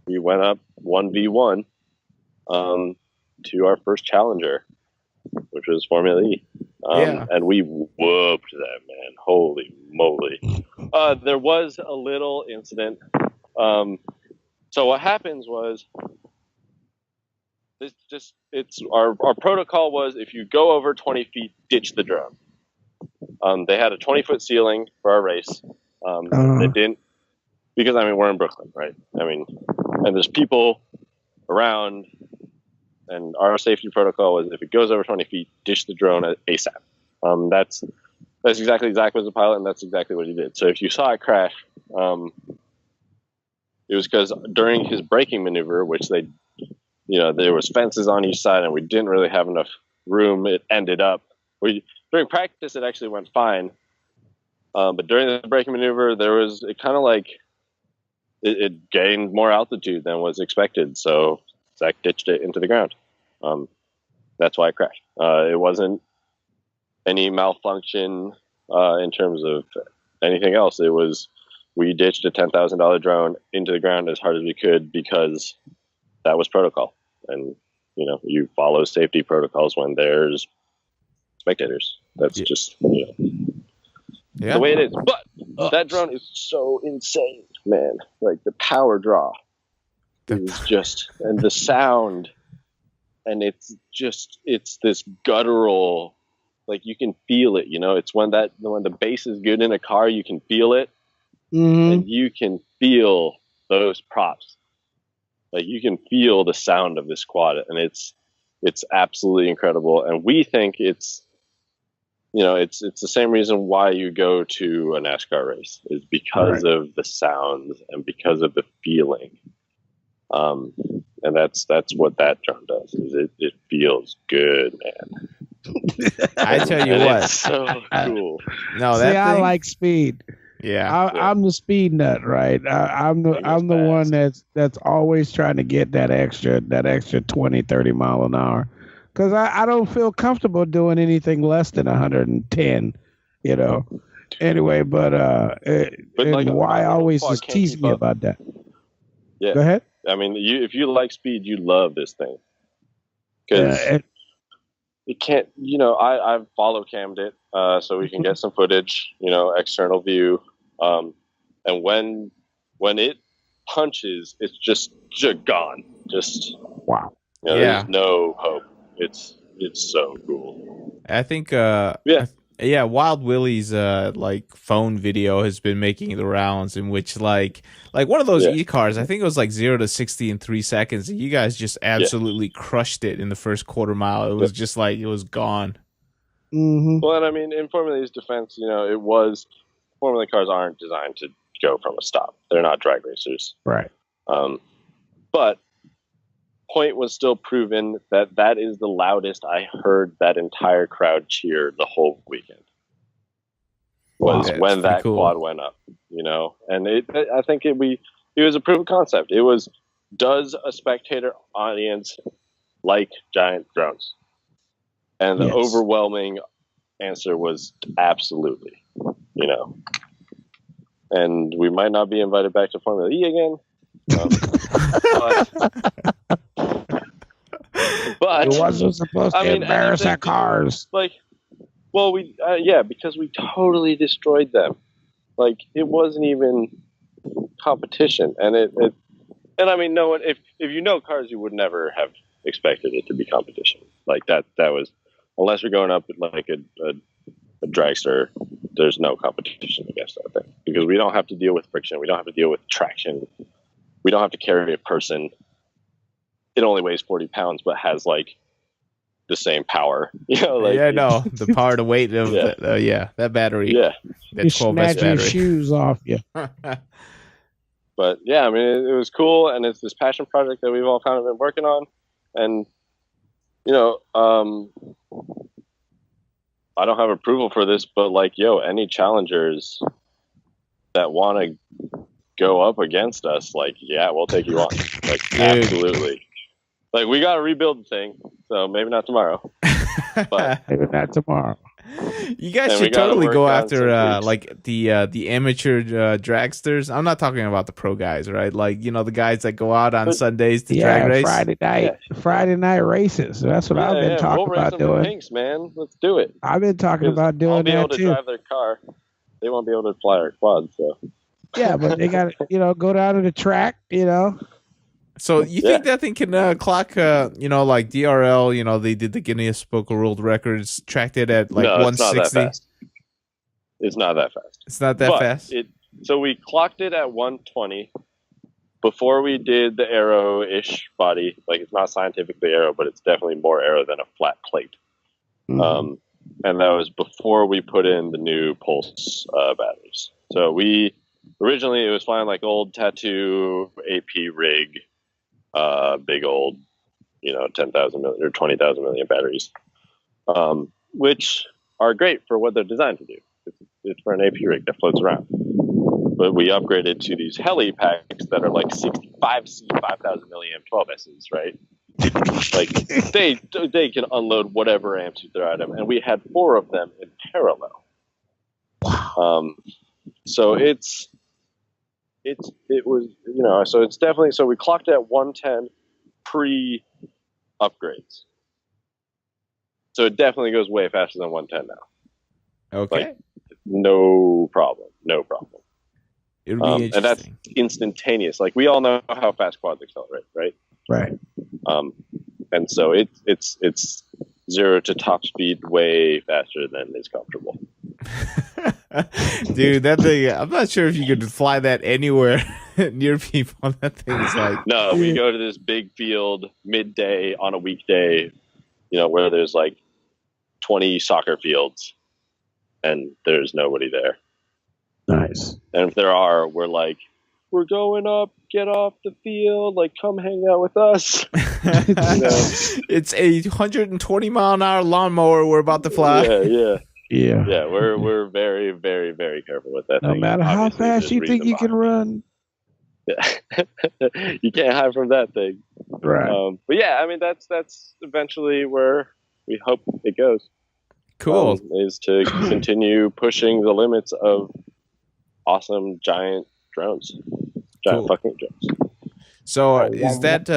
S4: went up 1v1 to our first challenger, which was Formula E. And we whooped that, man. Holy moly. There was a little incident. So what happens was, it's our protocol was, if you go over 20 feet, ditch the drone. They had a 20-foot ceiling for our race. They didn't, because we're in Brooklyn, right? And there's people around, and our safety protocol was, if it goes over 20 feet, ditch the drone ASAP. That's exactly Zach was a pilot, and that's exactly what he did. So if you saw it crash, it was because during his braking maneuver, which there was fences on each side, and we didn't really have enough room. It ended up, during practice, it actually went fine. But during the braking maneuver, it gained more altitude than was expected. So Zach ditched it into the ground. That's why it crashed. It wasn't any malfunction in terms of anything else. It was, we ditched a $10,000 drone into the ground as hard as we could because that was protocol. And, you follow safety protocols when there's spectators. That's just, the way it is. But that drone is so insane, man. Like the power draw is just, and the sound, and it's this guttural, like you can feel it, it's when the bass is good in a car, you can feel it, and you can feel those props. Like you can feel the sound of this quad, and it's absolutely incredible. And we think it's the same reason why you go to a NASCAR race, is because of the sounds and because of the feeling. And that's what that drone does. Is it feels good, man.
S1: I tell you what,
S4: it's so cool.
S2: No, I like speed.
S1: Yeah,
S2: I'm the speed nut, right? I'm the one that's always trying to get that extra 20, 30 mile an hour, because I don't feel comfortable doing anything less than 110, Anyway, but like, why always just tease me about that?
S4: Yeah,
S2: go ahead.
S4: If you like speed, you love this thing. Because it can't, I've follow cammed it, so we can get some footage, external view. And when it punches, it's just gone. Just,
S2: Wow.
S4: there's no hope. It's so cool.
S1: I think
S4: Yeah.
S1: Wild Willie's like phone video has been making the rounds, in which like one of those e-cars, I think it was like 0 to 60 in 3 seconds, and you guys just absolutely crushed it in the first quarter mile. It was just like it was gone.
S2: Mm-hmm.
S4: Well, and I mean, in Formula E's defense, it was, Formula E cars aren't designed to go from a stop. They're not drag racers.
S2: Right.
S4: But point was still proven that is the loudest I heard that entire crowd cheer the whole weekend. Was when that quad went up, and I think it was a proof of concept. It was, does a spectator audience like giant drones? And the overwhelming answer was absolutely, and we might not be invited back to Formula E again. But
S2: it wasn't supposed to embarrass our cars.
S4: Because we totally destroyed them. Like, it wasn't even competition, and and I mean, no one, if you know cars, you would never have expected it to be competition. Like that was, unless you're going up with like a dragster, there's no competition against that thing, because we don't have to deal with friction, we don't have to deal with traction, we don't have to carry a person. It only weighs 40 pounds, but has like the same power.
S1: The power to weight of that battery.
S2: Yeah,
S1: that 12S
S2: snatch
S1: battery.
S2: your shoes off you.
S4: But yeah, I mean, it was cool, and it's this passion project that we've all kind of been working on, and I don't have approval for this, but like, any challengers that want to go up against us, like, we'll take you on. Like, absolutely. Like, we got to rebuild the thing, so maybe not tomorrow. But
S2: maybe not tomorrow.
S1: You guys should totally go after like the amateur dragsters. I'm not talking about the pro guys, right? Like, the guys that go out on Sundays to drag race.
S2: Friday night races. That's what I've been talking about doing.
S4: Pinks, man. Let's do it.
S2: I've been talking about doing that too.
S4: I'll be able to drive their car. They won't be able to fly our quad, so.
S2: Yeah, but they got to, go down to the track,
S1: So you think that thing can clock, like DRL, they did the Guinness Book of World Records, tracked it at like 160?
S4: It's not that fast.
S1: It's not that fast?
S4: So we clocked it at 120 before we did the aero-ish body. Like, it's not scientifically aero, but it's definitely more aero than a flat plate. Mm-hmm. And that was before we put in the new Pulse batteries. So originally it was flying like old Tattoo AP rig, big old, 10,000 million or 20,000 million batteries, which are great for what they're designed to do. It's for an AP rig that floats around. But we upgraded to these heli packs that are like 65C, 5,000 milliamp 12Ss, right? Like, they can unload whatever amps you throw at them, and we had 4 of them in parallel. Wow. So it was, so it's definitely, so we clocked at 110 pre upgrades. So it definitely goes way faster than 110 now.
S1: Okay.
S4: Like, no problem.
S1: It would be interesting.
S4: And that's instantaneous. Like, we all know how fast quads accelerate, right?
S2: Right.
S4: And so it's 0 to top speed way faster than is comfortable.
S1: Dude, that thing, I'm not sure if you could fly that anywhere near people. That thing's like...
S4: No, we go to this big field midday on a weekday, where there's like 20 soccer fields and there's nobody there.
S2: Nice.
S4: And if there are, we're like, we're going up, get off the field, like, come hang out with us.
S1: It's a 120 mile an hour lawnmower we're about to fly.
S2: Yeah.
S4: We're very, very, very careful with that.
S2: No
S4: thing.
S2: matter how fast you think you can run.
S4: Yeah. You can't hide from that thing.
S2: Right.
S4: But yeah, I mean, that's eventually where we hope it goes.
S1: Cool.
S4: Is to continue pushing the limits of awesome giant drones. Giant fucking drones.
S1: So is that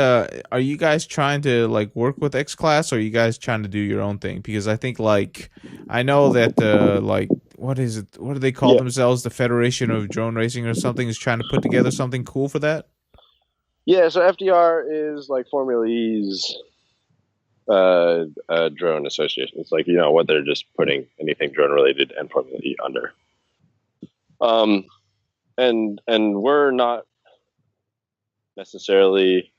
S1: are you guys trying to like work with X Class, or are you guys trying to do your own thing? Because I think like I know that like what is it? What do they call themselves? The Federation of Drone Racing or something is trying to put together something cool for that.
S4: Yeah, so FDR is like Formula E's drone association. It's like, what they're just putting anything drone related and Formula E under. And we're not necessarily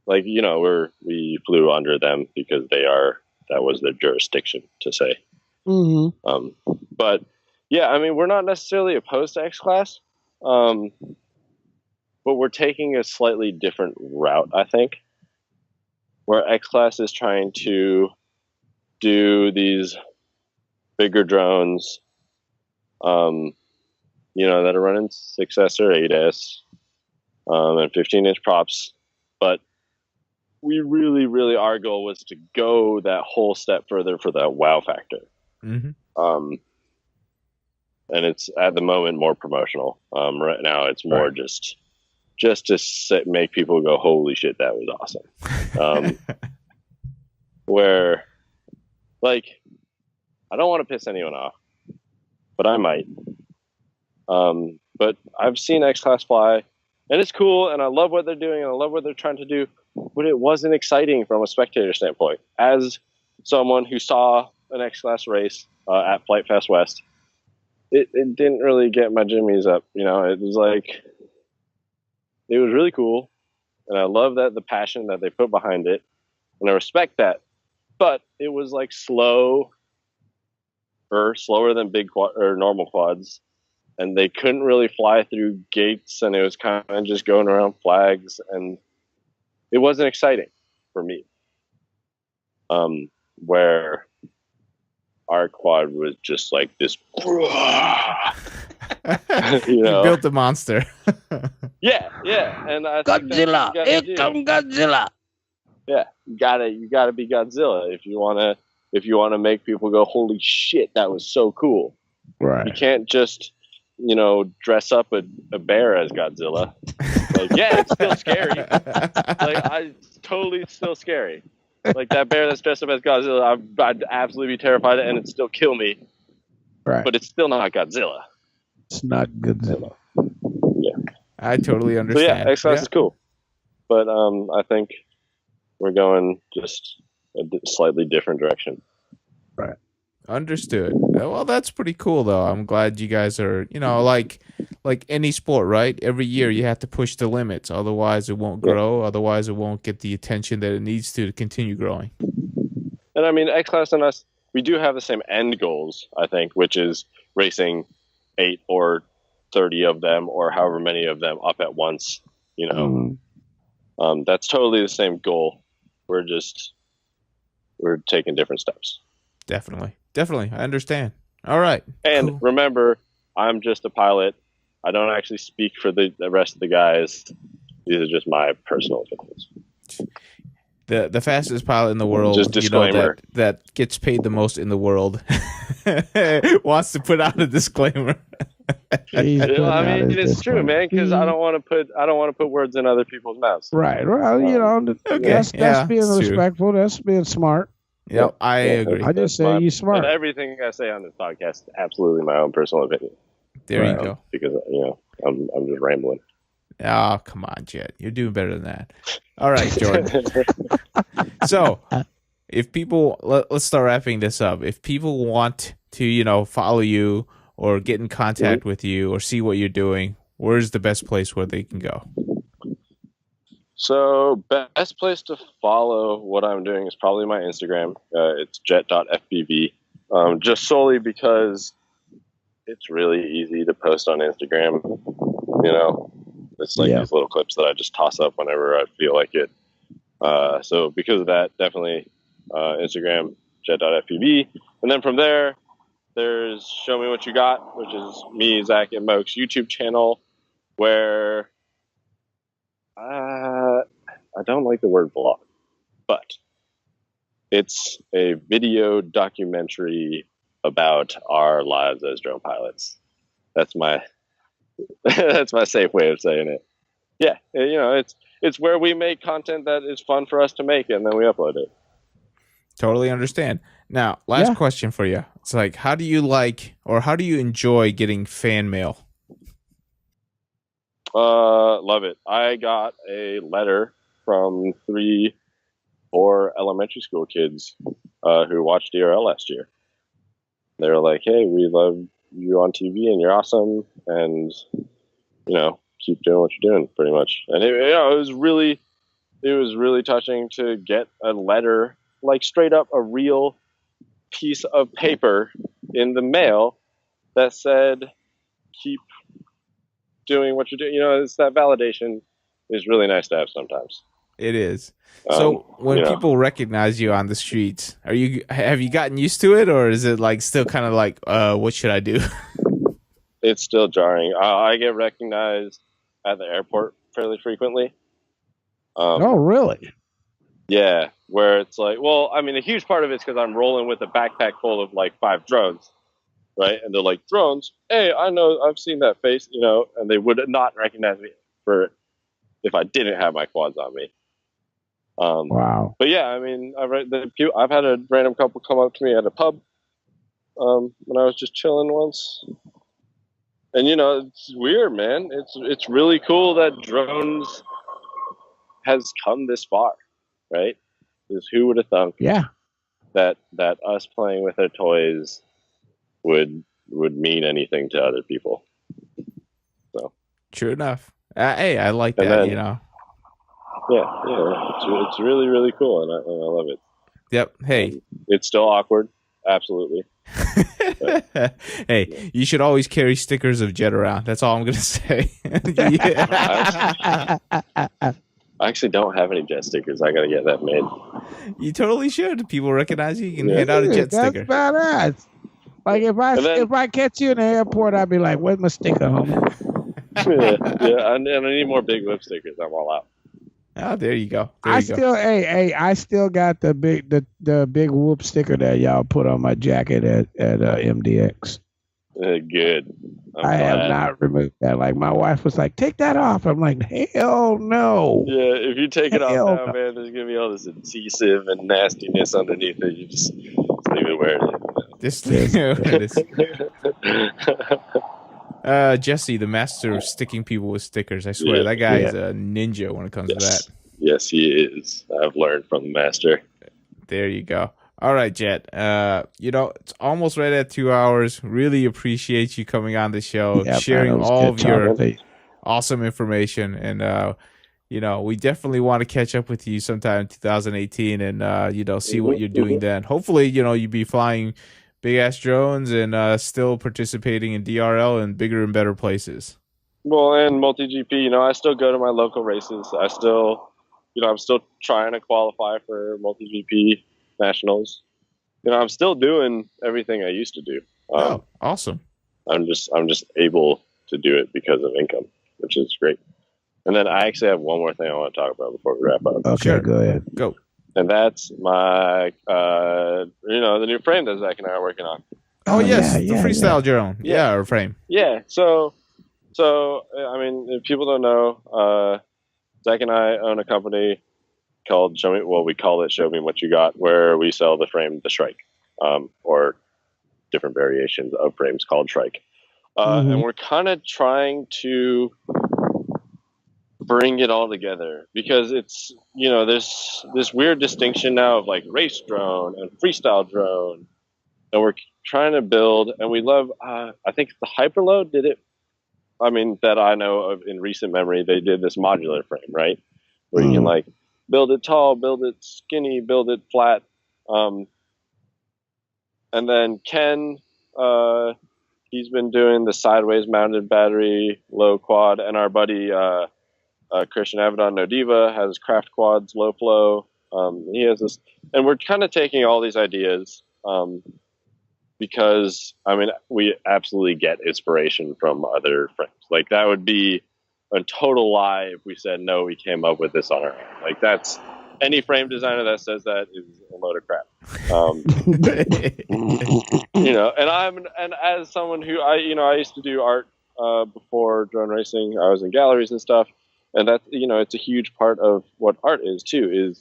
S4: like, we flew under them because that was their jurisdiction to say.
S2: Mm-hmm.
S4: But yeah, I mean, we're not necessarily opposed to X Class. But we're taking a slightly different route, I think, where X Class is trying to do these bigger drones, that are running 6S or 8S, and 15-inch props. But we really, really, our goal was to go that whole step further for that wow factor.
S1: Mm-hmm.
S4: And it's at the moment more promotional. Right now, it's more just to make people go, holy shit, that was awesome. Where, like, I don't want to piss anyone off, but I might. But I've seen X-Class fly, and it's cool, and I love what they're doing, and I love what they're trying to do, but it wasn't exciting from a spectator standpoint. As someone who saw an X-Class race at Flight Fest West, it didn't really get my jimmies up. It was like, it was really cool, and I love that the passion that they put behind it, and I respect that. But it was like slower than big or normal quads, and they couldn't really fly through gates, and it was kind of just going around flags, and it wasn't exciting for me. Where our quad was just like this.
S1: You built the monster.
S4: yeah, and I
S2: Godzilla, here come Godzilla.
S4: Yeah, you gotta be Godzilla if you wanna make people go, holy shit, that was so cool.
S2: Right.
S4: You can't just dress up a bear as Godzilla. Like, yeah, it's still scary. It's still scary. Like that bear that's dressed up as Godzilla, I'd absolutely be terrified and it'd still kill me.
S2: Right.
S4: But it's still not Godzilla.
S2: It's not Godzilla.
S4: Yeah.
S1: I totally understand.
S4: So yeah, X-Class is cool. But I think we're going just a slightly different direction.
S2: Right.
S1: Understood. Well, that's pretty cool, though. I'm glad you guys are, like any sport, right? Every year you have to push the limits. Otherwise, it won't grow. Yeah. Otherwise, it won't get the attention that it needs to continue growing.
S4: And I mean, X-Class and us, we do have the same end goals, I think, which is racing 8 or 30 of them or however many of them up at once. That's totally the same goal. We're taking different steps.
S1: Definitely. I understand. All right.
S4: And
S1: cool.
S4: Remember, I'm just a pilot. I don't actually speak for the rest of the guys. These are just my personal opinions.
S1: The fastest pilot in the world,
S4: just disclaimer.
S1: That gets paid the most in the world, wants to put out a disclaimer.
S4: I mean, it's true, man. Because I don't want to put words in other people's mouths.
S2: Right. Well, that's being respectful. True. That's being smart.
S1: Yep, I agree.
S2: I just say you're smart.
S4: And everything I say on this podcast is absolutely my own personal opinion.
S1: There you go.
S4: Because I'm just rambling.
S1: Oh, come on, Jet. You're doing better than that. All right, Jordan. So, if people, let's start wrapping this up. If people want to, follow you or get in contact with you or see what you're doing, where's the best place where they can go?
S4: So, best place to follow what I'm doing is probably my Instagram. It's jet.fpv. Just solely because it's really easy to post on Instagram. It's like these little clips that I just toss up whenever I feel like it. So because of that, definitely Instagram, jet.fpv. And then from there, there's Show Me What You Got, which is me, Zach, and Moke's YouTube channel, where I don't like the word vlog, but it's a video documentary about our lives as drone pilots. That's my safe way of saying it. Yeah, it's where we make content that is fun for us to make, and then we upload it.
S1: Totally understand. Now, last question for you. It's like, how do you enjoy getting fan mail?
S4: Love it. I got a letter from 4 elementary school kids who watched DRL last year. They were like, "Hey, we love you on TV, and you're awesome, and keep doing what you're doing." Pretty much, and it was really touching to get a letter, like straight up a real piece of paper in the mail that said, "Keep doing what you're doing." It's that validation is really nice to have sometimes.
S1: It is. So when people recognize you on the streets, have you gotten used to it, or is it like still kind of like, what should I do?
S4: It's still jarring. I get recognized at the airport fairly frequently.
S2: Oh, really?
S4: Yeah, where it's like, well, I mean, a huge part of it's because I'm rolling with a backpack full of like 5 drones, right? And they're like, "Drones? Hey, I know, I've seen that face," and they would not recognize me if I didn't have my quads on me.
S2: Wow.
S4: But yeah, I mean, I've had a random couple come up to me at a pub when I was just chilling once. And it's weird, man. It's really cool that drones has come this far, right? Because who would have thunk?
S2: Yeah.
S4: That us playing with our toys would mean anything to other people. So
S1: true enough. Hey, I like that.
S4: Yeah. It's really, really cool, and I love it.
S1: Yep. Hey,
S4: it's still awkward. Absolutely.
S1: Hey, you should always carry stickers of Jet around. That's all I'm gonna say.
S4: I actually don't have any Jet stickers. I gotta get that made.
S1: You totally should. People recognize you. You can hand out a Jet sticker.
S2: That's badass. Like if I catch you in the airport, I'd be like, "Where's my sticker, homie?"
S4: yeah. I need more big whip stickers. I'm all out.
S1: Oh, there you go.
S2: I still got the big whoop sticker that y'all put on my jacket at MDX.
S4: Good.
S2: I have not removed that. Like my wife was like, "Take that off." I'm like, "Hell no."
S4: Yeah, if you take it off now, man, there's gonna be all this adhesive and nastiness underneath it. You just leave it where it is.
S1: Just leave it where it is. Jesse, the master of sticking people with stickers. I swear that guy is a ninja when it comes to that.
S4: Yes, he is. I've learned from the master.
S1: There you go. All right, Jet. It's almost right at 2 hours. Really appreciate you coming on the show, sharing all of your awesome information. And, we definitely want to catch up with you sometime in 2018 and, see what you're doing then. Hopefully, you'll be flying big ass drones and still participating in DRL in bigger and better places.
S4: Well, and multi-GP, I still go to my local races. I still, I'm still trying to qualify for multi-GP nationals. I'm still doing everything I used to do.
S1: Awesome.
S4: I'm just able to do it because of income, which is great. And then I actually have one more thing I want to talk about before we wrap up.
S2: Okay, sure. Go ahead.
S1: Go.
S4: And that's my, the new frame that Zach and I are working on.
S1: Oh yes, the freestyle drone. Yeah, or frame.
S4: Yeah. So I mean, if people don't know, Zach and I own a company called we call it Show Me What You Got, where we sell the frame, the Shrike, or different variations of frames called Shrike. And we're kind of trying to bring it all together because it's, there's this weird distinction now of like race drone and freestyle drone. And we're trying to build, and we love, I think the Hyperload did it. I mean, that I know of in recent memory, they did this modular frame, right? Where you can like build it tall, build it skinny, build it flat. And then Ken, he's been doing the sideways mounted battery, low quad, and our buddy Christian Avedon Nodiva has craft quads, low flow. He has this, and we're kind of taking all these ideas because, I mean, we absolutely get inspiration from other frames. Like, that would be a total lie if we said, no, we came up with this on our own. Like, that's, any frame designer that says that is a load of crap. And as someone who I used to do art before drone racing. I was in galleries and stuff, And that's, it's a huge part of what art is too,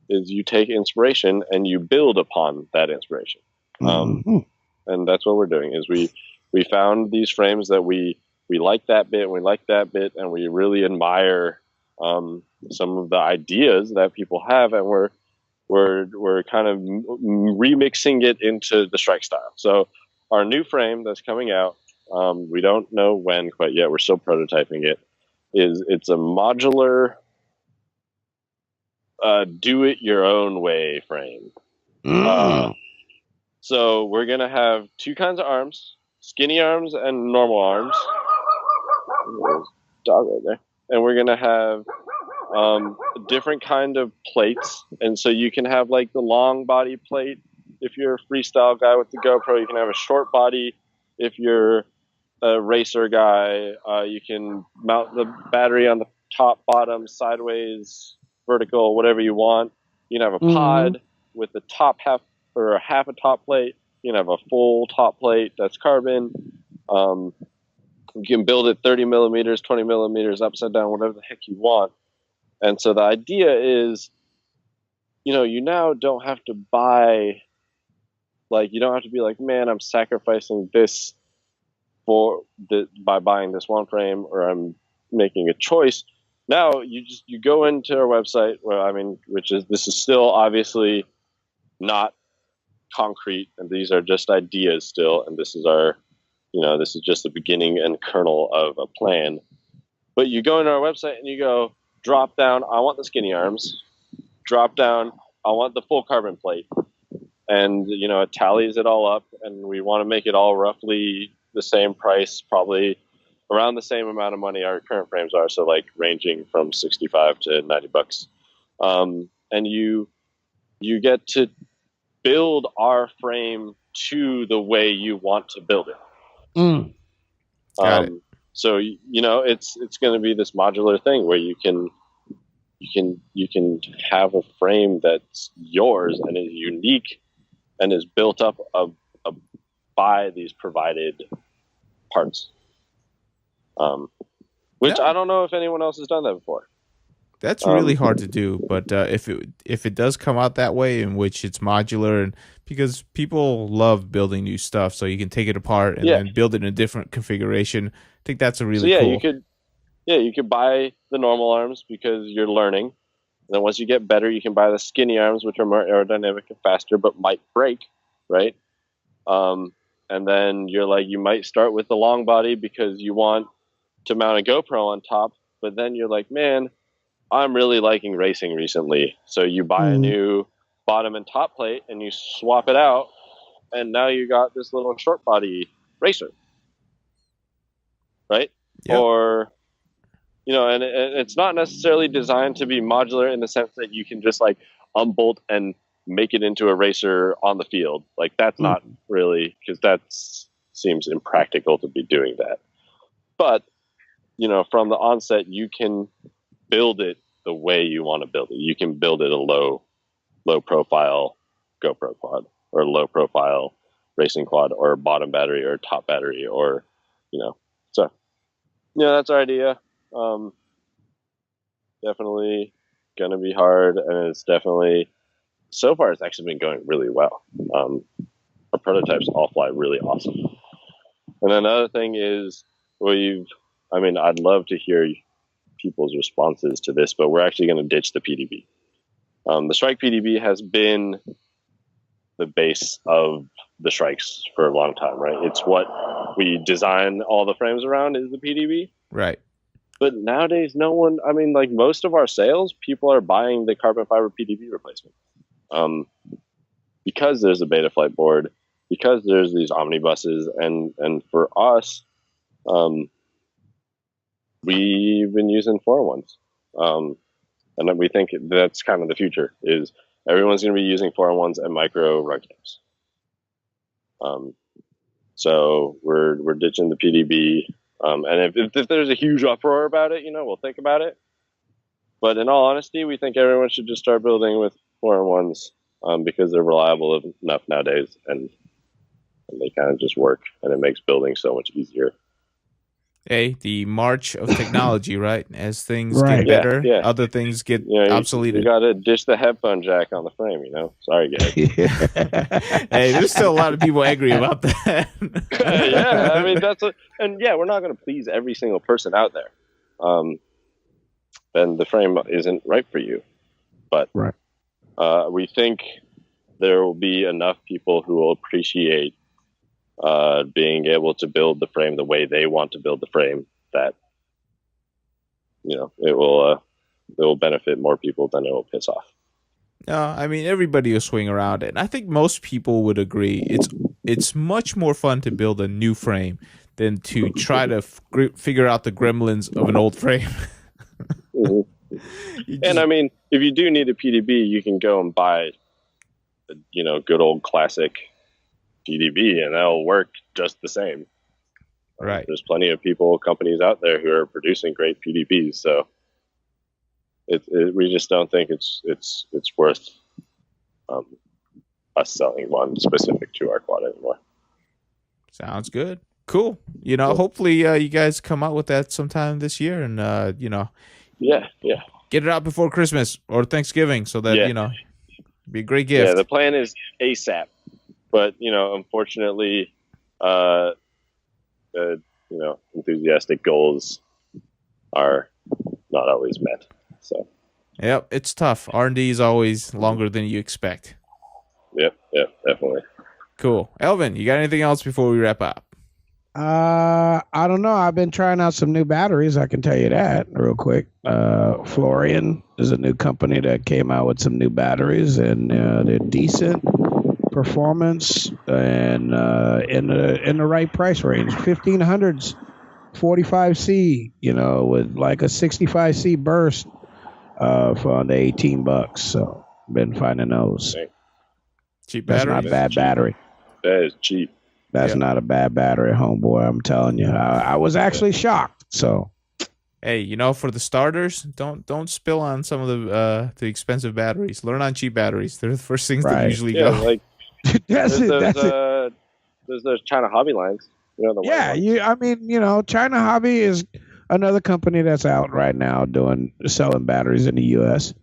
S4: is you take inspiration and you build upon that inspiration. And that's what we're doing is we found these frames that we like that bit, and we really admire some of the ideas that people have, and we're kind of remixing it into the Strike style. So our new frame that's coming out, we don't know when quite yet. We're still prototyping it. It's a modular, do it your own way frame. So we're gonna have two kinds of arms: skinny arms and normal arms. There's a dog right there. And we're gonna have a different kind of plates, and so you can have like the long body plate if you're a freestyle guy with the GoPro. You can have a short body if you're a racer guy. You can mount the battery on the top, bottom, sideways, vertical, whatever you want. You can have a pod with the top half or half a top plate. You can have a full top plate that's carbon. You can build it 30 millimeters, 20 millimeters, upside down, whatever the heck you want. And so the idea is, you now don't have to buy, you don't have to be like, man, I'm sacrificing this by buying this one frame, or I'm making a choice. Now you go into our website, this is still obviously not concrete, and these are just ideas still, and this is this is just the beginning and kernel of a plan. But you go into our website and you go, drop down, I want the skinny arms. Drop down, I want the full carbon plate. And, it tallies it all up, and we want to make it all roughly the same price, probably around the same amount of money our current frames are. So ranging from 65 to 90 bucks. And you get to build our frame to the way you want to build it.
S1: Got it.
S4: So it's going to be this modular thing where you can have a frame that's yours and is unique and is built up by these provided parts. Which I don't know if anyone else has done that before.
S1: That's really hard to do, but if it does come out that way, in which it's modular, and because people love building new stuff, so you can take it apart and then build it in a different configuration. I think that's a really cool.
S4: You could buy the normal arms because you're learning. And then once you get better, you can buy the skinny arms, which are more aerodynamic and faster, but might break, right? And then you might start with the long body because you want to mount a GoPro on top, but then you're like, man, I'm really liking racing recently. So you buy a new bottom and top plate and you swap it out, and now you got this little short body racer, right?
S1: Yep.
S4: Or, and it's not necessarily designed to be modular in the sense that you can just unbolt and make it into a racer on the field. That's not really, because that seems impractical to be doing that. But, from the onset, you can build it the way you want to build it. You can build it a low profile GoPro quad, or a low profile racing quad, or bottom battery, or top battery, or so that's our idea. Definitely gonna be hard, and it's definitely, so far it's actually been going really well. Our prototypes all fly really awesome. And another thing is I'd love to hear people's responses to this, but we're actually going to ditch the PDB. The Strike PDB has been the base of the Strikes for a long time, right? It's what we design all the frames around, is the PDB.
S1: Right.
S4: But nowadays, no one, most of our sales, people are buying the carbon fiber PDB replacement. Because there's a Betaflight board, because there's these omnibuses, and for us, we've been using 4-in-1s. And then we think that's kind of the future, is everyone's going to be using 4-in-1s and micro rug caps. So we're ditching the PDB. And if there's a huge uproar about it, we'll think about it. But in all honesty, we think everyone should just start building with 4-in-1s, because they're reliable enough nowadays, and they kind of just work, and it makes building so much easier.
S1: Hey, the march of technology, right? As things
S2: Right.
S1: get better,
S4: Yeah.
S1: other things get
S4: You
S1: obsoleted.
S4: got to dish the headphone jack on the frame, Sorry, guys.
S1: Hey, there's still a lot of people angry about that.
S4: Yeah, I mean, we're not going to please every single person out there. And the frame isn't right for you. But
S2: Right.
S4: We think there will be enough people who will appreciate being able to build the frame the way they want to build the frame, that it will benefit more people than it will piss off.
S1: No, I mean everybody will swing around it. And I think most people would agree. It's much more fun to build a new frame than to try to figure out the gremlins of an old frame.
S4: Mm-hmm. And I mean, if you do need a PDB, you can go and buy a good old classic PDB, and that'll work just the same.
S1: Right.
S4: There's plenty of companies out there who are producing great PDBs, so we just don't think it's worth us selling one specific to our quad anymore.
S1: Sounds good. Cool. Hopefully you guys come out with that sometime this year, and
S4: Yeah.
S1: get it out before Christmas or Thanksgiving, so that be a great gift.
S4: Yeah, the plan is ASAP, but unfortunately, enthusiastic goals are not always met. So.
S1: Yep, it's tough. R&D is always longer than you expect.
S4: Yep, definitely.
S1: Cool. Elvin, you got anything else before we wrap up?
S2: I don't know. I've been trying out some new batteries. I can tell you that real quick. Florian is a new company that came out with some new batteries, and they're decent performance and in the right price range. 1500s, 45C, with like a 65C burst for under $18. So been finding those.
S1: Cheap
S2: That's
S1: battery.
S2: not a bad battery.
S4: That is cheap.
S2: That's not a bad battery, homeboy. I'm telling you. I was actually shocked. So,
S1: hey, for the starters, don't spill on some of the expensive batteries. Learn on cheap batteries. They're the first things that usually go.
S4: Like
S2: that's it.
S4: There's those China Hobby lines.
S2: China Hobby is another company that's out right now selling batteries in the U.S.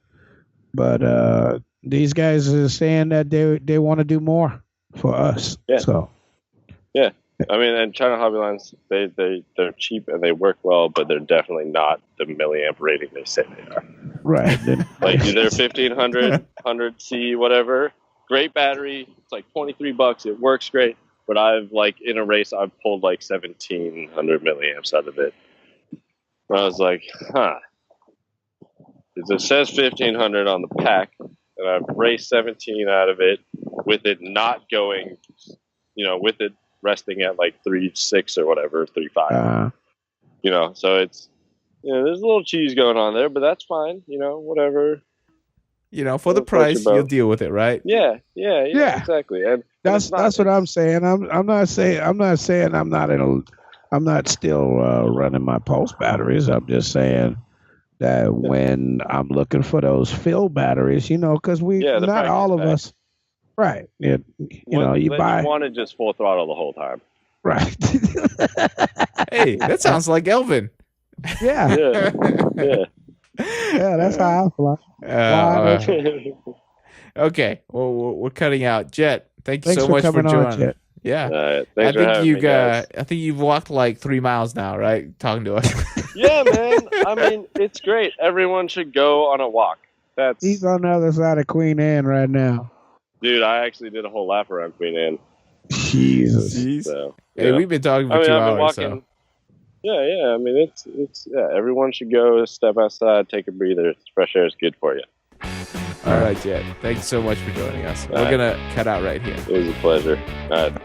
S2: But these guys are saying that they want to do more for us.
S4: Yeah.
S2: So.
S4: Yeah, I mean, and China Hobby lines, they're cheap and they work well, but they're definitely not the milliamp rating they say they are.
S2: Right.
S4: Like they're 1500, 100C, whatever. Great battery. It's like $23. It works great. But in a race, I've pulled like 1700 milliamps out of it. And I was like, it says 1500 on the pack, and I've raced 17 out of it with it not going, with it resting at like 3.6 or whatever, 3.5. So it's there's a little cheese going on there, but that's fine. Whatever.
S1: For the price, you'll deal with it, right?
S4: Yeah, exactly. And
S2: that's what I'm saying. I'm not saying I'm not still running my pulse batteries. I'm just saying that when I'm looking for those fill batteries, because not all of us. Right. You
S4: want it just full throttle the whole time.
S2: Right.
S1: Hey, that sounds like Elvin.
S2: Yeah.
S4: Yeah.
S2: Yeah, that's how I fly.
S1: Okay. Well, we're cutting out. Jet, thanks so
S2: for
S1: much for
S2: coming
S1: joining.
S2: on, Jet.
S1: Yeah.
S4: Thanks for having me, guys.
S1: I think you've walked like 3 miles now, right? Talking to us.
S4: Yeah, man. I mean, it's great. Everyone should go on a walk.
S2: He's on the other side of Queen Anne right now.
S4: Dude, I actually did a whole lap around Queen Anne.
S2: Jesus.
S4: So,
S1: hey, we've been talking for 2 hours.
S4: Walking, so. Yeah. I mean, it's everyone should go step outside, take a breather. Fresh air is good for you.
S1: All right, Jet. Thanks so much for joining us. We're going to cut out right here.
S4: It was a pleasure. All right.